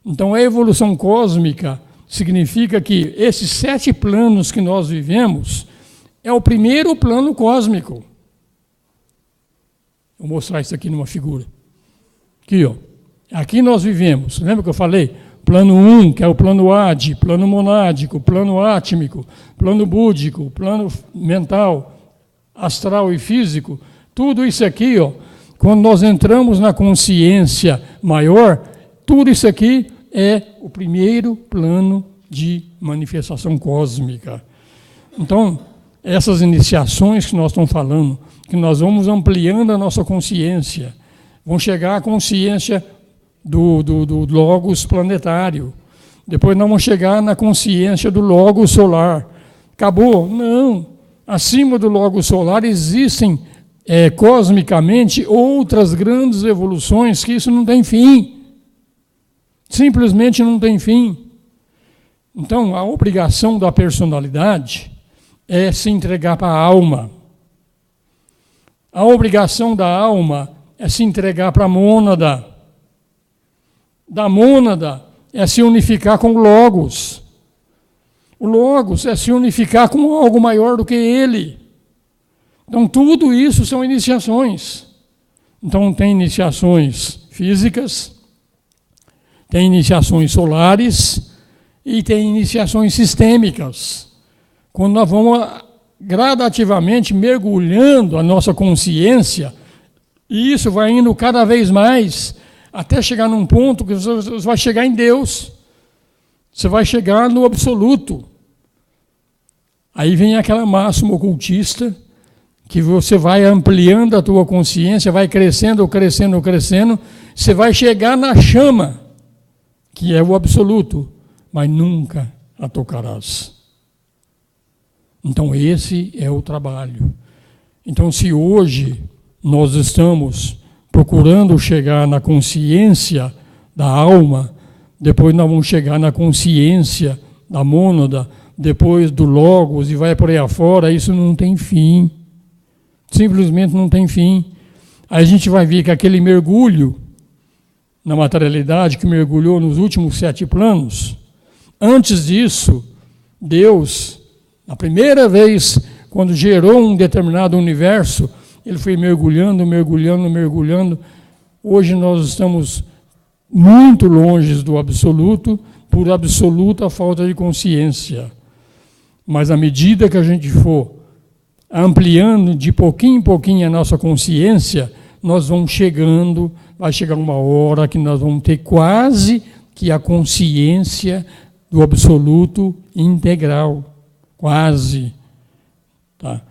Então, a evolução cósmica significa que esses 7 planos que nós vivemos é o primeiro plano cósmico. Vou mostrar isso aqui numa figura. Aqui, ó. Aqui nós vivemos, lembra que eu falei? Plano 1, que é o plano Adi, plano monádico, plano átmico, plano búdico, plano mental, astral e físico. Tudo isso aqui, ó, quando nós entramos na consciência maior, tudo isso aqui é o primeiro plano de manifestação cósmica. Então, essas iniciações que nós estamos falando, que nós vamos ampliando a nossa consciência, vão chegar à consciência do logos planetário. Depois nós vamos chegar na consciência do logos solar. Acabou? Não. Acima do logos solar existem cosmicamente outras grandes evoluções que isso não tem fim. Simplesmente não tem fim. Então, a obrigação da personalidade é se entregar para a alma. A obrigação da alma é se entregar para a mônada. Da mônada é se unificar com o Logos. O Logos é se unificar com algo maior do que ele. Então, tudo isso são iniciações. Então, tem iniciações físicas, tem iniciações solares e tem iniciações sistêmicas. Quando nós vamos gradativamente mergulhando a nossa consciência, e isso vai indo cada vez mais, até chegar num ponto que você vai chegar em Deus. Você vai chegar no absoluto. Aí vem aquela máxima ocultista, que você vai ampliando a tua consciência, vai crescendo, crescendo, crescendo, você vai chegar na chama, que é o absoluto, mas nunca a tocarás. Então esse é o trabalho. Então, se hoje nós estamos procurando chegar na consciência da alma, depois nós vamos chegar na consciência da mônada, depois do Logos e vai por aí afora, isso não tem fim. Simplesmente não tem fim. Aí a gente vai ver que aquele mergulho na materialidade que mergulhou nos últimos 7 planos, antes disso, Deus, na primeira vez, quando gerou um determinado universo, ele foi mergulhando, mergulhando, mergulhando. Hoje nós estamos muito longe do absoluto, por absoluta falta de consciência. Mas à medida que a gente for ampliando de pouquinho em pouquinho a nossa consciência, nós vamos chegando vai chegar uma hora que nós vamos ter quase que a consciência do absoluto integral. Quase. Tá?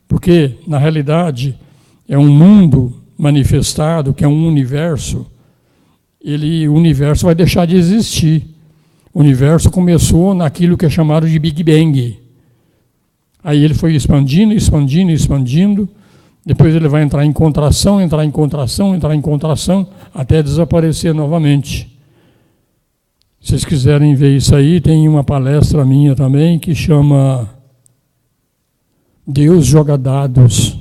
Porque, na realidade, é um mundo manifestado, que é um universo, o universo vai deixar de existir. O universo começou naquilo que é chamado de Big Bang. Aí ele foi expandindo, expandindo, expandindo. Depois ele vai entrar em contração, entrar em contração, entrar em contração, até desaparecer novamente. Se vocês quiserem ver isso aí, tem uma palestra minha também que chama Deus Joga Dados,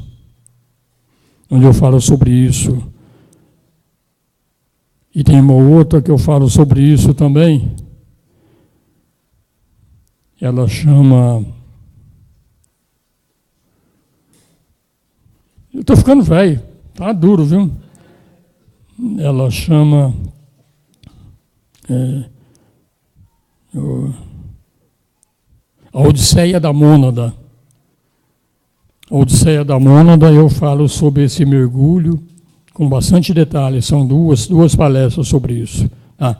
onde eu falo sobre isso. E tem uma outra que eu falo sobre isso também. Ela chama... Eu estou ficando velho, tá duro, viu? Ela chama... A Odisseia da Mônada. A Odisseia da Mônada, eu falo sobre esse mergulho com bastante detalhe. São duas palestras sobre isso. Tá?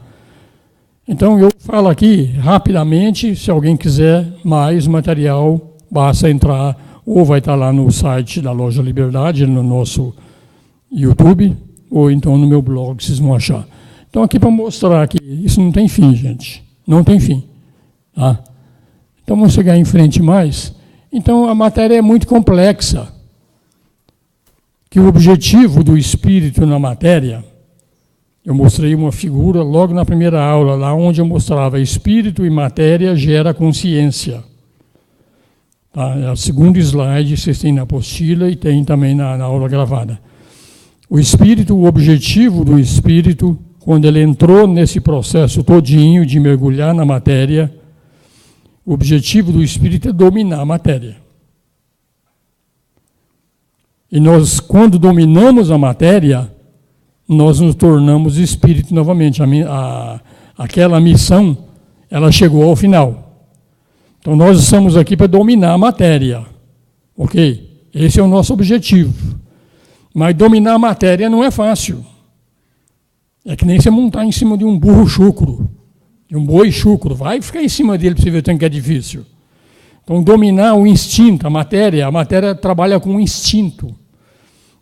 Então, eu falo aqui rapidamente. Se alguém quiser mais material, basta entrar, ou vai estar lá no site da Loja Liberdade, no nosso YouTube, ou então no meu blog, vocês vão achar. Então, aqui para mostrar que isso não tem fim, gente. Não tem fim. Tá? Então, vamos chegar em frente mais. Então, a matéria é muito complexa. Que o objetivo do espírito na matéria, eu mostrei uma figura logo na primeira aula, lá onde eu mostrava espírito e matéria gera consciência. Tá? É o segundo slide, vocês têm na apostila e tem também na aula gravada. O espírito, o objetivo do espírito, quando ele entrou nesse processo todinho de mergulhar na matéria, o objetivo do espírito é dominar a matéria. E nós, quando dominamos a matéria, nós nos tornamos espírito novamente. Aquela missão, ela chegou ao final. Então, nós estamos aqui para dominar a matéria. Ok? Esse é o nosso objetivo. Mas dominar a matéria não é fácil. É que nem você montar em cima de um burro chucro, de um boi chucro. Vai ficar em cima dele para você ver o tanto que é difícil. Então, dominar o instinto, a matéria trabalha com instinto.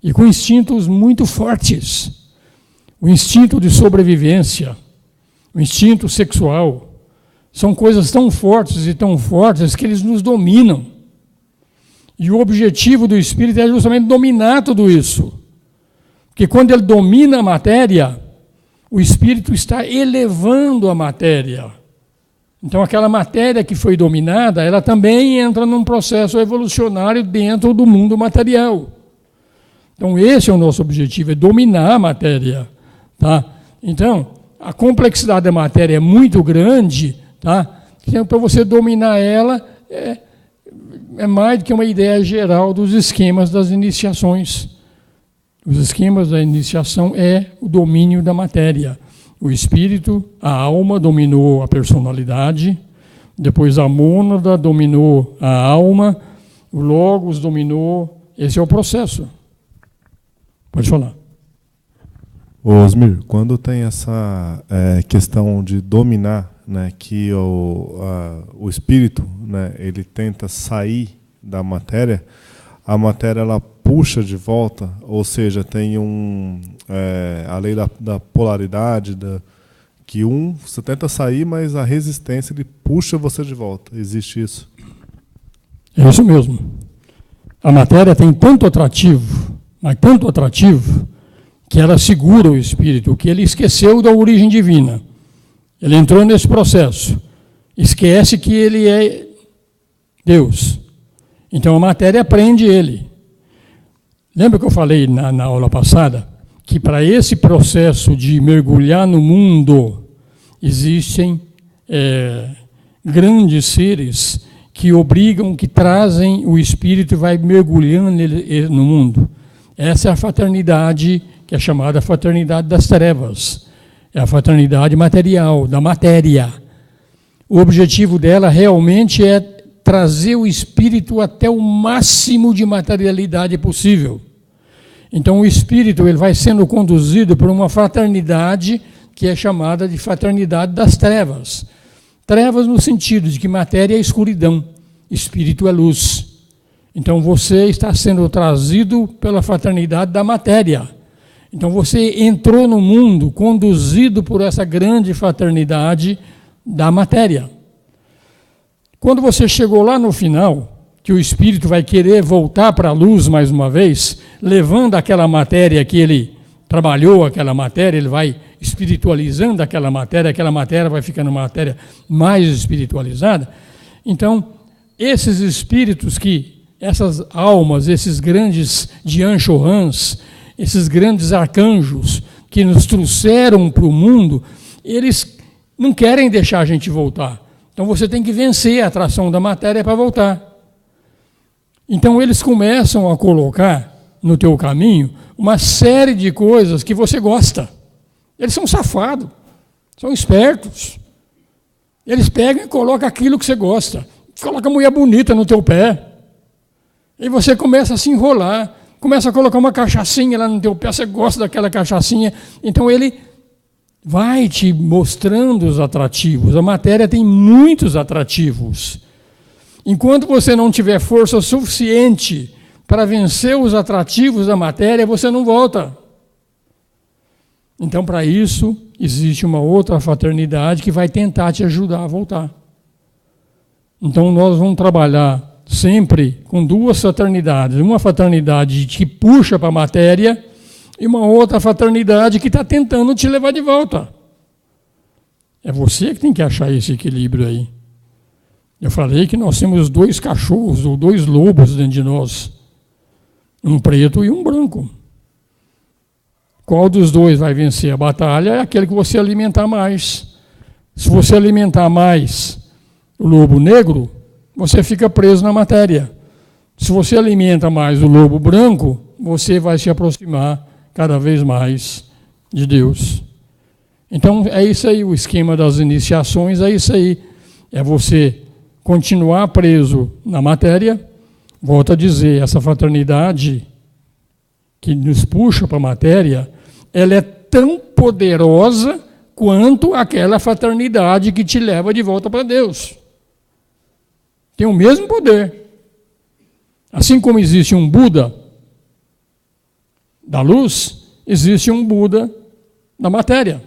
E com instintos muito fortes. O instinto de sobrevivência, o instinto sexual, são coisas tão fortes e tão fortes que eles nos dominam. E o objetivo do espírito é justamente dominar tudo isso. Porque quando ele domina a matéria, o espírito está elevando a matéria. Então, aquela matéria que foi dominada, ela também entra num processo evolucionário dentro do mundo material. Então, esse é o nosso objetivo, é dominar a matéria. Tá? Então, a complexidade da matéria é muito grande, tá? Então, para você dominar ela, é mais do que uma ideia geral dos esquemas das iniciações. Os esquemas da iniciação é o domínio da matéria. O espírito, a alma dominou a personalidade, depois a mônada dominou a alma, o logos dominou. Esse é o processo. Pode falar. Osmir, quando tem essa questão de dominar, né, que o espírito, né, ele tenta sair da matéria, a matéria ela puxa de volta, ou seja, tem a lei da polaridade, que você tenta sair, mas a resistência ele puxa você de volta. Existe isso? É isso mesmo. A matéria tem tanto atrativo, mas tanto atrativo, que ela segura o espírito, que ele esqueceu da origem divina. Ele entrou nesse processo, esquece que ele é Deus. Então a matéria prende ele. Lembra que eu falei na aula passada que para esse processo de mergulhar no mundo existem grandes seres que obrigam, que trazem o espírito e vai mergulhando no mundo. Essa é a fraternidade que é chamada fraternidade das trevas. É a fraternidade material, da matéria. O objetivo dela realmente é trazer o espírito até o máximo de materialidade possível. Então o espírito ele vai sendo conduzido por uma fraternidade que é chamada de fraternidade das trevas. Trevas no sentido de que matéria é escuridão, espírito é luz. Então você está sendo trazido pela fraternidade da matéria. Então você entrou no mundo conduzido por essa grande fraternidade da matéria. Quando você chegou lá no final, que o espírito vai querer voltar para a luz mais uma vez, levando aquela matéria que ele trabalhou, aquela matéria, ele vai espiritualizando aquela matéria vai ficando uma matéria mais espiritualizada. Então, esses espíritos essas almas, esses grandes Dian-Chohans, esses grandes arcanjos que nos trouxeram para o mundo, eles não querem deixar a gente voltar. Então você tem que vencer a atração da matéria para voltar. Então eles começam a colocar no teu caminho uma série de coisas que você gosta. Eles são safados, são espertos. Eles pegam e colocam aquilo que você gosta. Coloca a mulher bonita no teu pé. E você começa a se enrolar. Começa a colocar uma cachaçinha lá no teu pé. Você gosta daquela cachaçinha. Então ele vai te mostrando os atrativos. A matéria tem muitos atrativos. Enquanto você não tiver força suficiente para vencer os atrativos da matéria, você não volta. Então, para isso, existe uma outra fraternidade que vai tentar te ajudar a voltar. Então, nós vamos trabalhar sempre com duas fraternidades. Uma fraternidade que puxa para a matéria e uma outra fraternidade que está tentando te levar de volta. É você que tem que achar esse equilíbrio aí. Eu falei que nós temos 2 cachorros ou 2 lobos dentro de nós. Um preto e um branco. Qual dos dois vai vencer a batalha é aquele que você alimentar mais. Se você alimentar mais o lobo negro, você fica preso na matéria. Se você alimenta mais o lobo branco, você vai se aproximar cada vez mais de Deus. Então, é isso aí, o esquema das iniciações é isso aí. É você continuar preso na matéria. Volto a dizer, essa fraternidade que nos puxa para a matéria, ela é tão poderosa quanto aquela fraternidade que te leva de volta para Deus. Tem o mesmo poder. Assim como existe um Buda da luz, existe um Buda da matéria.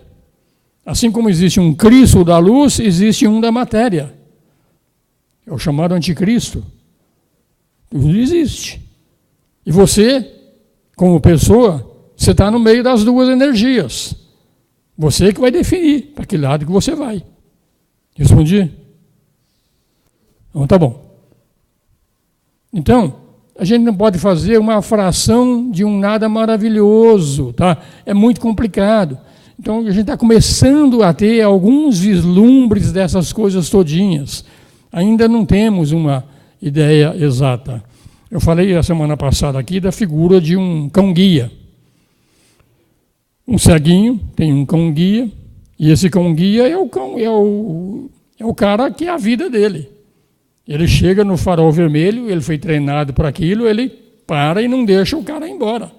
Assim como existe um Cristo da luz, existe um da matéria. É o chamado anticristo. Tudo existe. E você, como pessoa, você está no meio das duas energias. Você que vai definir para que lado que você vai. Respondi? Então, tá bom. Então, a gente não pode fazer uma fração de um nada maravilhoso, tá? É muito complicado. Então, a gente está começando a ter alguns vislumbres dessas coisas todinhas. Ainda não temos uma ideia exata. Eu falei a semana passada aqui da figura de um cão-guia. Um ceguinho tem um cão-guia, e esse cão-guia é o cara que é a vida dele. Ele chega no farol vermelho, ele foi treinado para aquilo, ele para e não deixa o cara ir embora.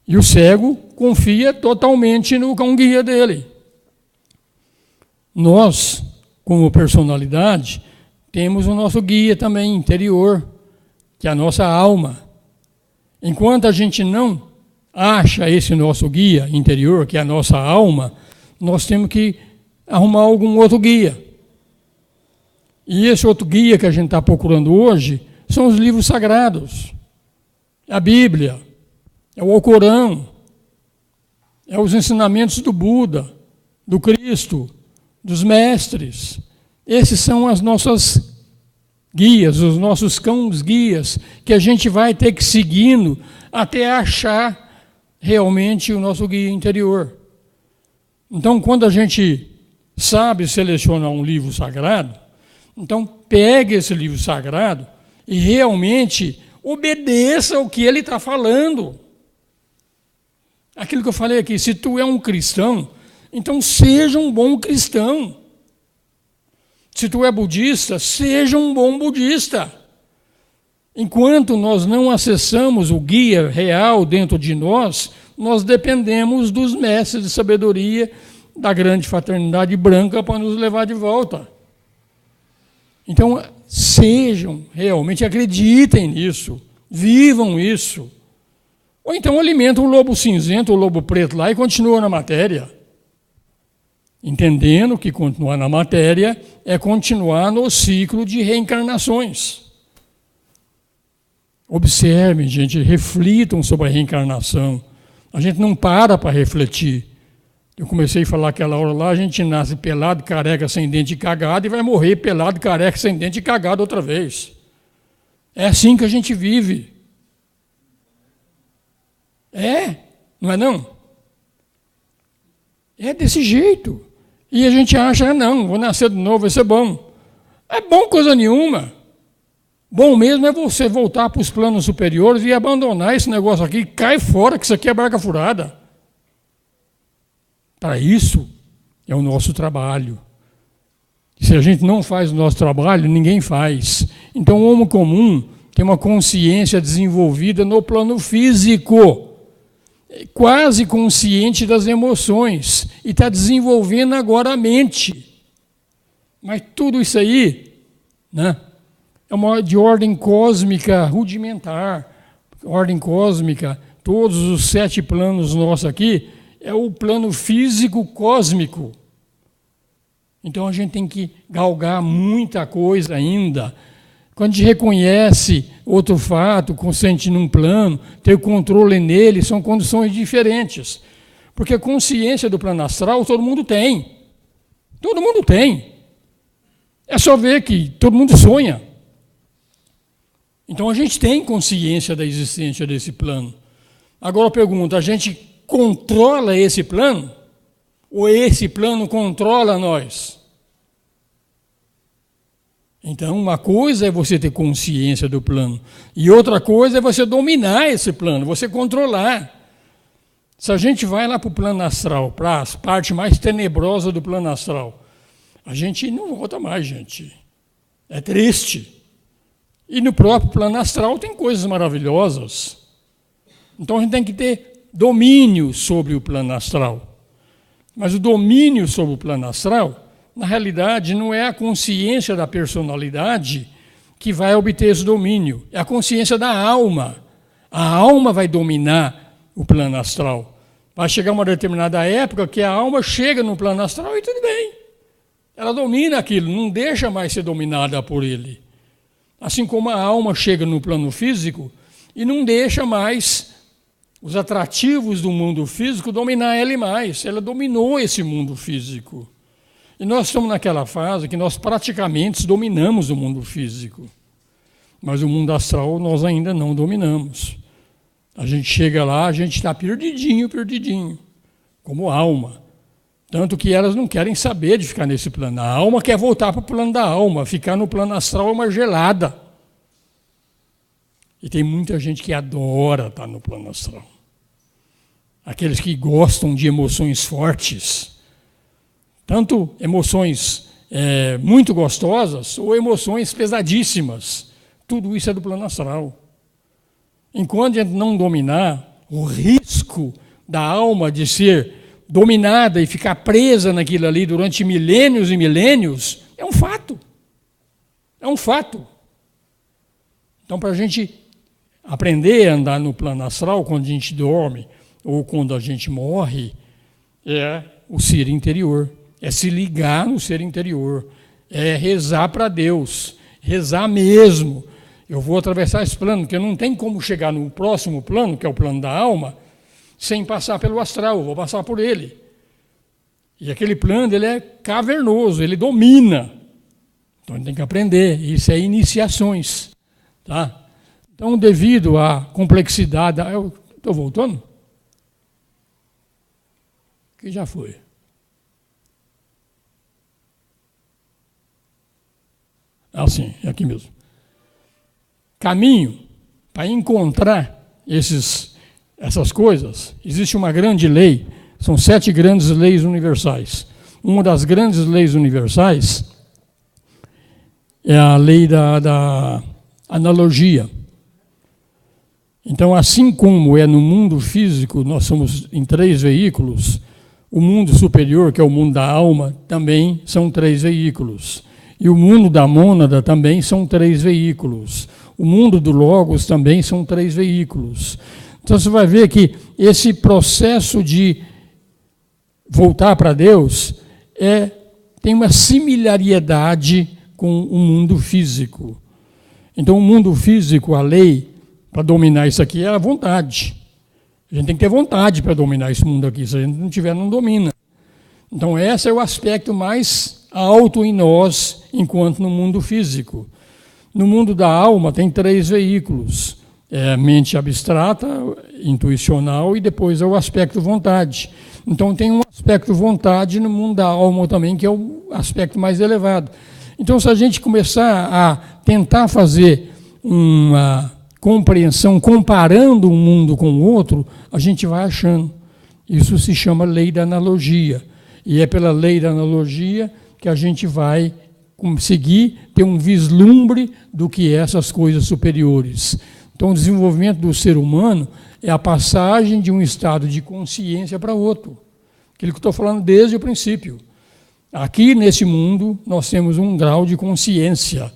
E o cego confia totalmente no cão-guia dele. Nós, como personalidade, temos o nosso guia também interior, que é a nossa alma. Enquanto a gente não acha esse nosso guia interior, que é a nossa alma, nós temos que arrumar algum outro guia. E esse outro guia que a gente está procurando hoje são os livros sagrados. É a Bíblia, é o Alcorão, é os ensinamentos do Buda, do Cristo, dos mestres. Esses são as nossas guias, os nossos cães-guias, que a gente vai ter que ir seguindo até achar realmente o nosso guia interior. Então, quando a gente sabe selecionar um livro sagrado, então pegue esse livro sagrado e realmente obedeça o que ele está falando. Aquilo que eu falei aqui, se tu é um cristão, então seja um bom cristão. Se tu é budista, seja um bom budista. Enquanto nós não acessamos o guia real dentro de nós, nós dependemos dos mestres de sabedoria da grande fraternidade branca para nos levar de volta. Então, sejam realmente, acreditem nisso, vivam isso. Ou então alimentam o lobo cinzento, o lobo preto lá e continuam na matéria. Entendendo que continuar na matéria é continuar no ciclo de reencarnações. Observem, gente, reflitam sobre a reencarnação. A gente não para refletir. Eu comecei a falar aquela hora lá, a gente nasce pelado, careca, sem dente e cagado, e vai morrer pelado, careca, sem dente e cagado outra vez. É assim que a gente vive. Não é não? É desse jeito. E a gente acha, não, vou nascer de novo, vai ser bom. É bom coisa nenhuma. Bom mesmo é você voltar para os planos superiores e abandonar esse negócio aqui, cai fora, que isso aqui é barca furada. Para isso é o nosso trabalho. Se a gente não faz o nosso trabalho, ninguém faz. Então o homem comum tem uma consciência desenvolvida no plano físico, quase consciente das emoções, e está desenvolvendo agora a mente. Mas tudo isso aí, né, é uma de ordem cósmica rudimentar. Ordem cósmica, todos os 7 planos nossos aqui, é o plano físico cósmico. Então a gente tem que galgar muita coisa ainda. Quando a gente reconhece outro fato, consciente num plano, ter controle nele, são condições diferentes. Porque a consciência do plano astral todo mundo tem. Todo mundo tem. É só ver que todo mundo sonha. Então a gente tem consciência da existência desse plano. Agora eu pergunto, a gente controla esse plano? Ou esse plano controla nós? Então, uma coisa é você ter consciência do plano, e outra coisa é você dominar esse plano, você controlar. Se a gente vai lá para o plano astral, para a parte mais tenebrosa do plano astral, a gente não volta mais, gente. É triste. E no próprio plano astral tem coisas maravilhosas. Então a gente tem que ter domínio sobre o plano astral. Mas o domínio sobre o plano astral, na realidade, não é a consciência da personalidade que vai obter esse domínio. É a consciência da alma. A alma vai dominar o plano astral. Vai chegar uma determinada época que a alma chega no plano astral e tudo bem. Ela domina aquilo, não deixa mais ser dominada por ele. Assim como a alma chega no plano físico e não deixa mais os atrativos do mundo físico dominar ele mais. Ela dominou esse mundo físico. E nós estamos naquela fase que nós praticamente dominamos o mundo físico. Mas o mundo astral nós ainda não dominamos. A gente chega lá, a gente está perdidinho, como alma. Tanto que elas não querem saber de ficar nesse plano. A alma quer voltar para o plano da alma. Ficar no plano astral é uma gelada. E tem muita gente que adora estar no plano astral. Aqueles que gostam de emoções fortes. Tanto emoções muito gostosas ou emoções pesadíssimas. Tudo isso é do plano astral. Enquanto a gente não dominar, o risco da alma de ser dominada e ficar presa naquilo ali durante milênios e milênios é um fato. É um fato. Então, para a gente aprender a andar no plano astral quando a gente dorme ou quando a gente morre, é o ser interior. É se ligar no ser interior. É rezar para Deus. Rezar mesmo. Eu vou atravessar esse plano, porque não tem como chegar no próximo plano, que é o plano da alma, sem passar pelo astral. Eu vou passar por ele. E aquele plano, ele é cavernoso, ele domina. Então, a gente tem que aprender. Isso é iniciações. Tá? Então, devido à complexidade... Eu estou voltando? Que já foi. Sim, é aqui mesmo. Caminho para encontrar essas coisas, existe uma grande lei, são 7 grandes leis universais. Uma das grandes leis universais é a lei da analogia, Então, assim como é no mundo físico, nós somos em 3 veículos, o mundo superior, que é o mundo da alma, também são 3 veículos. E o mundo da mônada também são 3 veículos. O mundo do Logos também são 3 veículos. Então você vai ver que esse processo de voltar para Deus tem uma similaridade com o mundo físico. Então o mundo físico, a lei, para dominar isso aqui é a vontade. A gente tem que ter vontade para dominar esse mundo aqui. Se a gente não tiver, não domina. Então esse é o aspecto mais alto em nós, enquanto no mundo físico. No mundo da alma tem 3 veículos. É a mente abstrata, intuicional e depois é o aspecto vontade. Então tem um aspecto vontade no mundo da alma também, que é o aspecto mais elevado. Então se a gente começar a tentar fazer uma compreensão comparando um mundo com o outro, a gente vai achando. Isso se chama lei da analogia. E é pela lei da analogia que a gente vai conseguir ter um vislumbre do que é essas coisas superiores. Então, o desenvolvimento do ser humano é a passagem de um estado de consciência para outro. Aquilo que eu estou falando desde o princípio. Aqui, nesse mundo, nós temos um grau de consciência.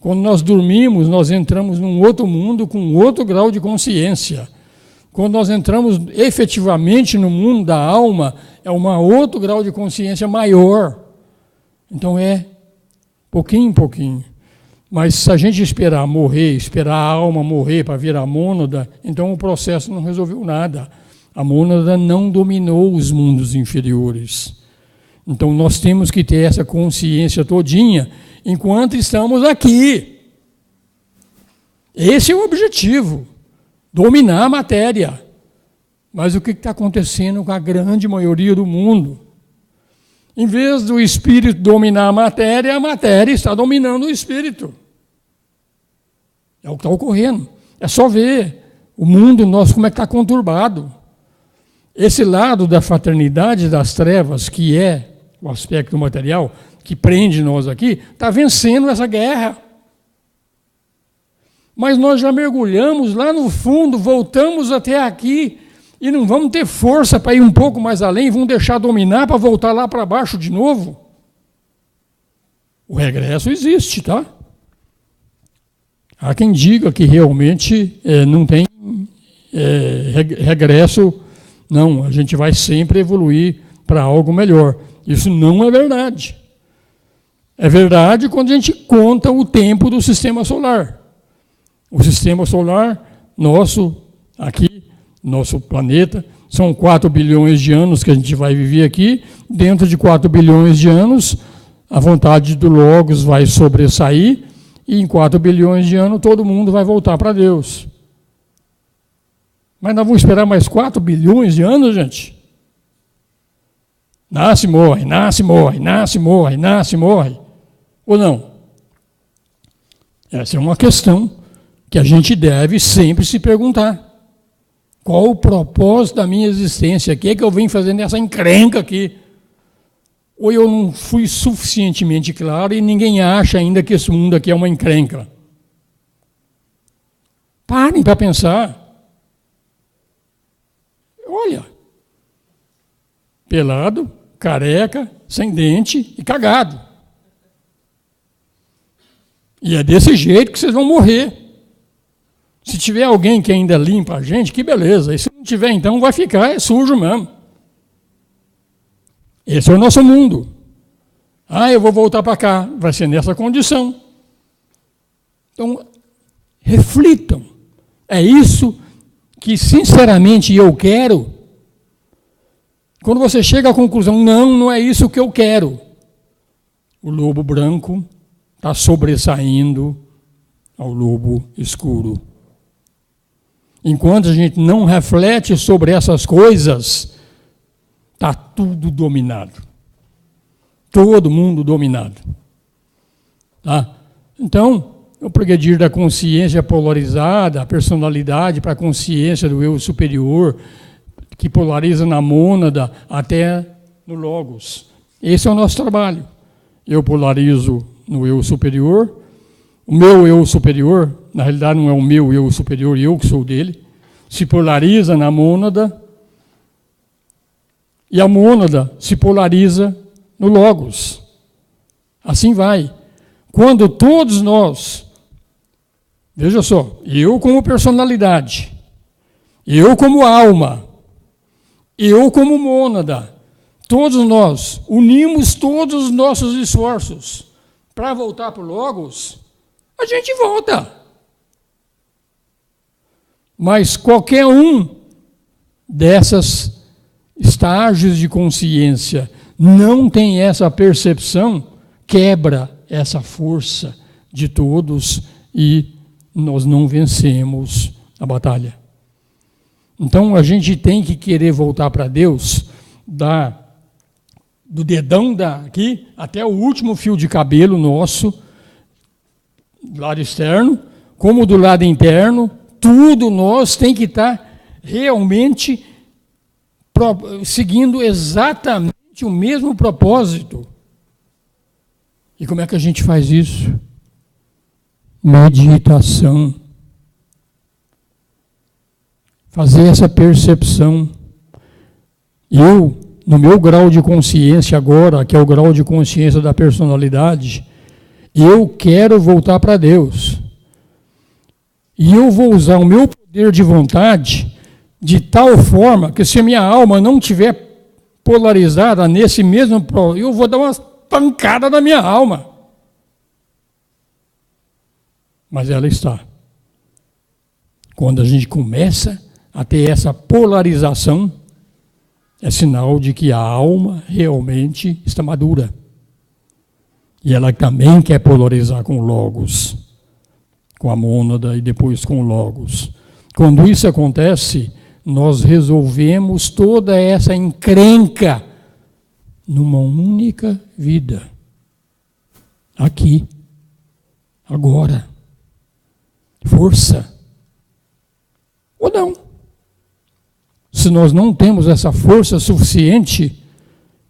Quando nós dormimos, nós entramos num outro mundo com outro grau de consciência. Quando nós entramos efetivamente no mundo da alma, é um outro grau de consciência maior. Então, pouquinho em pouquinho. Mas se a gente esperar a alma morrer para virar mônada, então o processo não resolveu nada. A mônada não dominou os mundos inferiores. Então nós temos que ter essa consciência todinha enquanto estamos aqui. Esse é o objetivo, dominar a matéria. Mas o que está acontecendo com a grande maioria do mundo? Em vez do espírito dominar a matéria está dominando o espírito. É o que está ocorrendo. É só ver o mundo nosso como é que está conturbado. Esse lado da fraternidade das trevas, que é o aspecto material, que prende nós aqui, está vencendo essa guerra. Mas nós já mergulhamos lá no fundo, voltamos até aqui, e não vamos ter força para ir um pouco mais além, vamos deixar dominar para voltar lá para baixo de novo. O regresso existe, tá? Há quem diga que realmente não tem regresso, não, a gente vai sempre evoluir para algo melhor. Isso não é verdade. É verdade quando a gente conta o tempo do sistema solar. O sistema solar nosso, aqui, nosso planeta, são 4 bilhões de anos que a gente vai viver aqui. Dentro de 4 bilhões de anos, a vontade do Logos vai sobressair e em 4 bilhões de anos todo mundo vai voltar para Deus. Mas nós vamos esperar mais 4 bilhões de anos, gente? Nasce, morre, nasce, morre, nasce, morre, nasce, morre. Ou não? Essa é uma questão que a gente deve sempre se perguntar. Qual o propósito da minha existência? O que é que eu venho fazendo nessa encrenca aqui? Ou eu não fui suficientemente claro e ninguém acha ainda que esse mundo aqui é uma encrenca? Parem para pensar. Olha, pelado, careca, sem dente e cagado. E é desse jeito que vocês vão morrer. Se tiver alguém que ainda limpa a gente, que beleza. E se não tiver, então vai ficar sujo mesmo. Esse é o nosso mundo. Eu vou voltar para cá. Vai ser nessa condição. Então, reflitam. É isso que, sinceramente, eu quero. Quando você chega à conclusão, não é isso que eu quero. O lobo branco está sobressaindo ao lobo escuro. Enquanto a gente não reflete sobre essas coisas, está tudo dominado. Todo mundo dominado. Tá? Então, o progredir da consciência polarizada, a personalidade para a consciência do eu superior, que polariza na mônada até no Logos. Esse é o nosso trabalho. Eu polarizo no eu superior, o meu eu superior, na realidade não é o meu eu superior, eu que sou dele, se polariza na mônada, e a mônada se polariza no logos. Assim vai. Quando todos nós, veja só, eu como personalidade, eu como alma, eu como mônada, todos nós unimos todos os nossos esforços para voltar para o logos, a gente volta. Mas qualquer um dessas estágios de consciência não tem essa percepção, quebra essa força de todos e nós não vencemos a batalha. Então a gente tem que querer voltar para Deus, do dedão daqui até o último fio de cabelo nosso, do lado externo, como do lado interno, tudo nós tem que estar realmente seguindo exatamente o mesmo propósito. E como é que a gente faz isso? Meditação. Fazer essa percepção. Eu, no meu grau de consciência agora, que é o grau de consciência da personalidade, eu quero voltar para Deus. E eu vou usar o meu poder de vontade de tal forma que se a minha alma não estiver polarizada nesse mesmo, eu vou dar uma pancada na minha alma. Mas ela está. Quando a gente começa a ter essa polarização, é sinal de que a alma realmente está madura. E ela também quer polarizar com o logos, com a mônada e depois com o logos. Quando isso acontece, nós resolvemos toda essa encrenca numa única vida. Aqui, agora. Força. Ou não. Se nós não temos essa força suficiente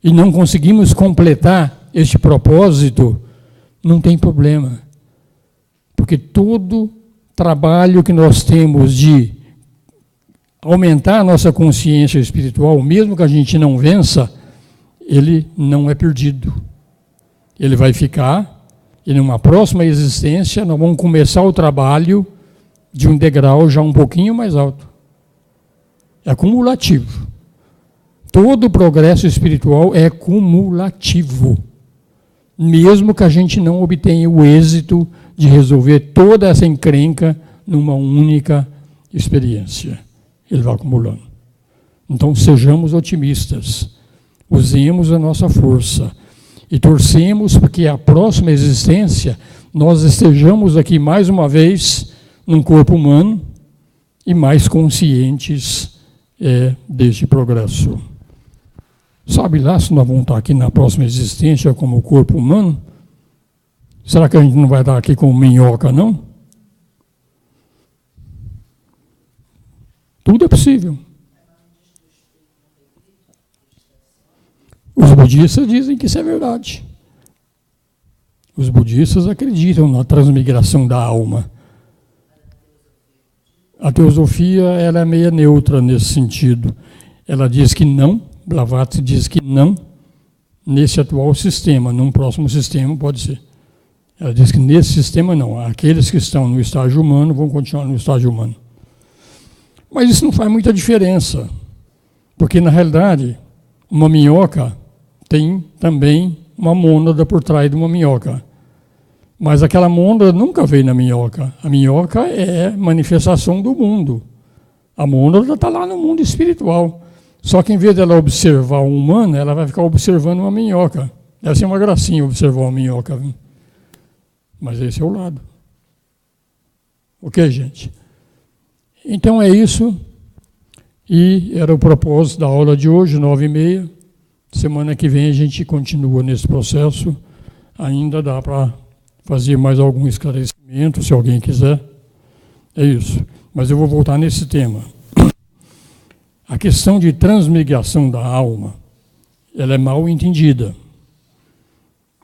e não conseguimos completar este propósito, não tem problema. Porque todo trabalho que nós temos de aumentar a nossa consciência espiritual, mesmo que a gente não vença, ele não é perdido. Ele vai ficar, e numa próxima existência nós vamos começar o trabalho de um degrau já um pouquinho mais alto. É cumulativo. Todo o progresso espiritual é cumulativo. Mesmo que a gente não obtenha o êxito de resolver toda essa encrenca numa única experiência. Ele vai acumulando. Então sejamos otimistas. Usemos a nossa força. E torcemos para que a próxima existência nós estejamos aqui mais uma vez num corpo humano e mais conscientes deste progresso. Sabe lá se nós vamos estar aqui na próxima existência como corpo humano? Será que a gente não vai estar aqui como minhoca, não? Tudo é possível. Os budistas dizem que isso é verdade. Os budistas acreditam na transmigração da alma. A teosofia ela é meio neutra nesse sentido. Ela diz que não, Blavatsky diz que não, nesse atual sistema, num próximo sistema pode ser. Ela diz que nesse sistema não, aqueles que estão no estágio humano vão continuar no estágio humano. Mas isso não faz muita diferença, porque na realidade uma minhoca tem também uma mônada por trás de uma minhoca. Mas aquela mônada nunca veio na minhoca. A minhoca é manifestação do mundo. A mônada está lá no mundo espiritual. Só que em vez dela observar um humano, ela vai ficar observando uma minhoca. Deve ser uma gracinha observar uma minhoca. Viu? Mas esse é o lado. Ok, gente? Então é isso. E era o propósito da aula de hoje, 9h30. Semana que vem a gente continua nesse processo. Ainda dá para fazer mais algum esclarecimento, se alguém quiser. É isso. Mas eu vou voltar nesse tema. A questão de transmigração da alma, ela é mal entendida.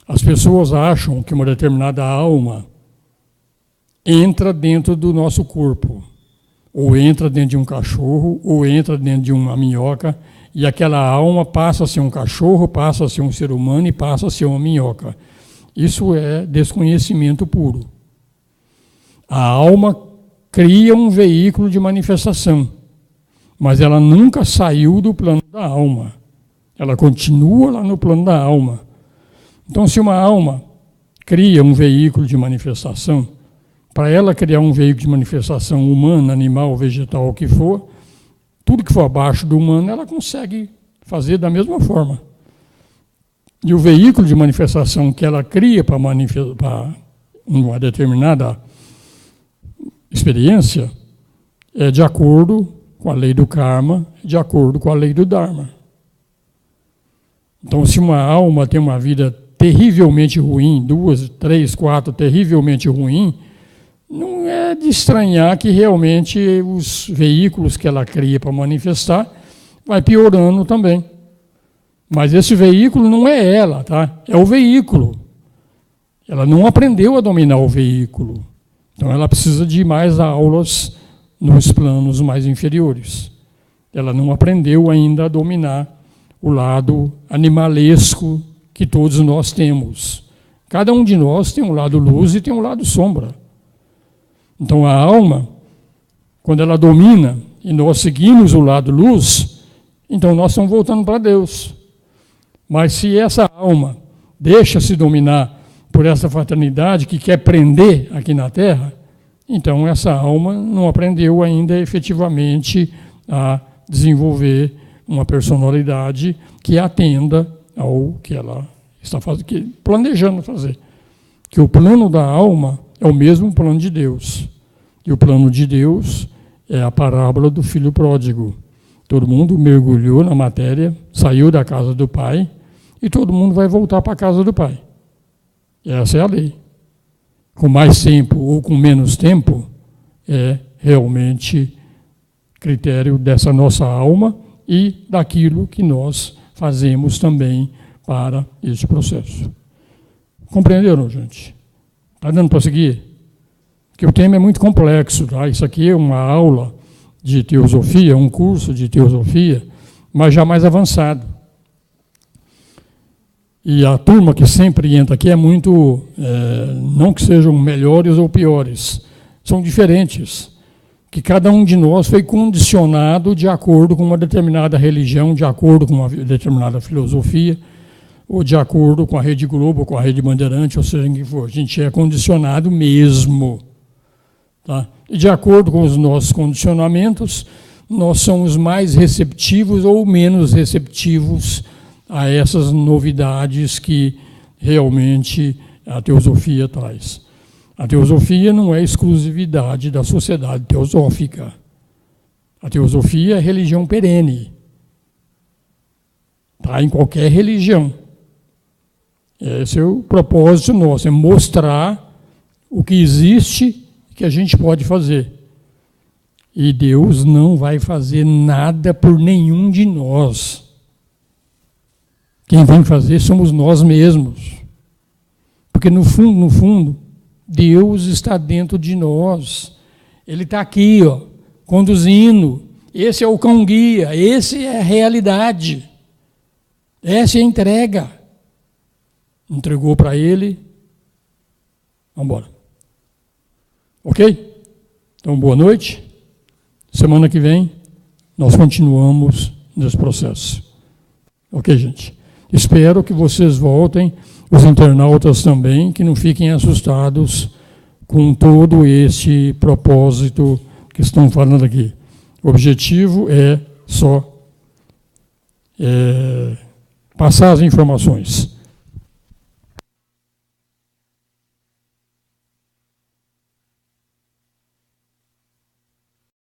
As pessoas acham que uma determinada alma entra dentro do nosso corpo, ou entra dentro de um cachorro, ou entra dentro de uma minhoca, e aquela alma passa a ser um cachorro, passa a ser um ser humano e passa a ser uma minhoca. Isso é desconhecimento puro. A alma cria um veículo de manifestação, mas ela nunca saiu do plano da alma. Ela continua lá no plano da alma. Então, se uma alma cria um veículo de manifestação, para ela criar um veículo de manifestação humana, animal, vegetal, o que for, tudo que for abaixo do humano, ela consegue fazer da mesma forma. E o veículo de manifestação que ela cria para uma determinada experiência é de acordo com a lei do karma, de acordo com a lei do dharma. Então, se uma alma tem uma vida terrivelmente ruim, 2, 3, 4, terrivelmente ruim, não é de estranhar que realmente os veículos que ela cria para manifestar vai piorando também. Mas esse veículo não é ela, tá? É o veículo. Ela não aprendeu a dominar o veículo. Então ela precisa de mais aulas nos planos mais inferiores. Ela não aprendeu ainda a dominar o lado animalesco que todos nós temos. Cada um de nós tem um lado luz e tem um lado sombra. Então a alma, quando ela domina e nós seguimos o lado luz, então nós estamos voltando para Deus. Mas se essa alma deixa-se dominar por essa fraternidade que quer prender aqui na Terra, então essa alma não aprendeu ainda efetivamente a desenvolver uma personalidade que atenda ao que ela está planejando fazer. Que o plano da alma é o mesmo plano de Deus. E o plano de Deus é a parábola do filho pródigo. Todo mundo mergulhou na matéria, saiu da casa do pai, e todo mundo vai voltar para a casa do pai. E essa é a lei. Com mais tempo ou com menos tempo, é realmente critério dessa nossa alma e daquilo que nós fazemos também para este processo. Compreenderam, gente? Está dando para seguir? Porque o tema é muito complexo, tá? Isso aqui é uma aula de teosofia, um curso de teosofia, mas já mais avançado. E a turma que sempre entra aqui é muito, não que sejam melhores ou piores, são diferentes. Que cada um de nós foi condicionado de acordo com uma determinada religião, de acordo com uma determinada filosofia, ou de acordo com a Rede Globo, com a Rede Bandeirante, ou seja, em que for. A gente é condicionado mesmo. Tá? E de acordo com os nossos condicionamentos, nós somos mais receptivos ou menos receptivos a essas novidades que realmente a teosofia traz. A teosofia não é exclusividade da sociedade teosófica. A teosofia é religião perene. Está em qualquer religião. Esse é o propósito nosso, é mostrar o que existe e que a gente pode fazer. E Deus não vai fazer nada por nenhum de nós. Quem vem fazer somos nós mesmos. Porque no fundo, Deus está dentro de nós. Ele está aqui, ó, conduzindo. Esse é o cão-guia, esse é a realidade. Essa é a entrega. Entregou para ele. Vamos embora. Ok? Então, boa noite. Semana que vem, nós continuamos nesse processo. Ok, gente? Espero que vocês voltem, os internautas também, que não fiquem assustados com todo este propósito que estão falando aqui. O objetivo é só passar as informações.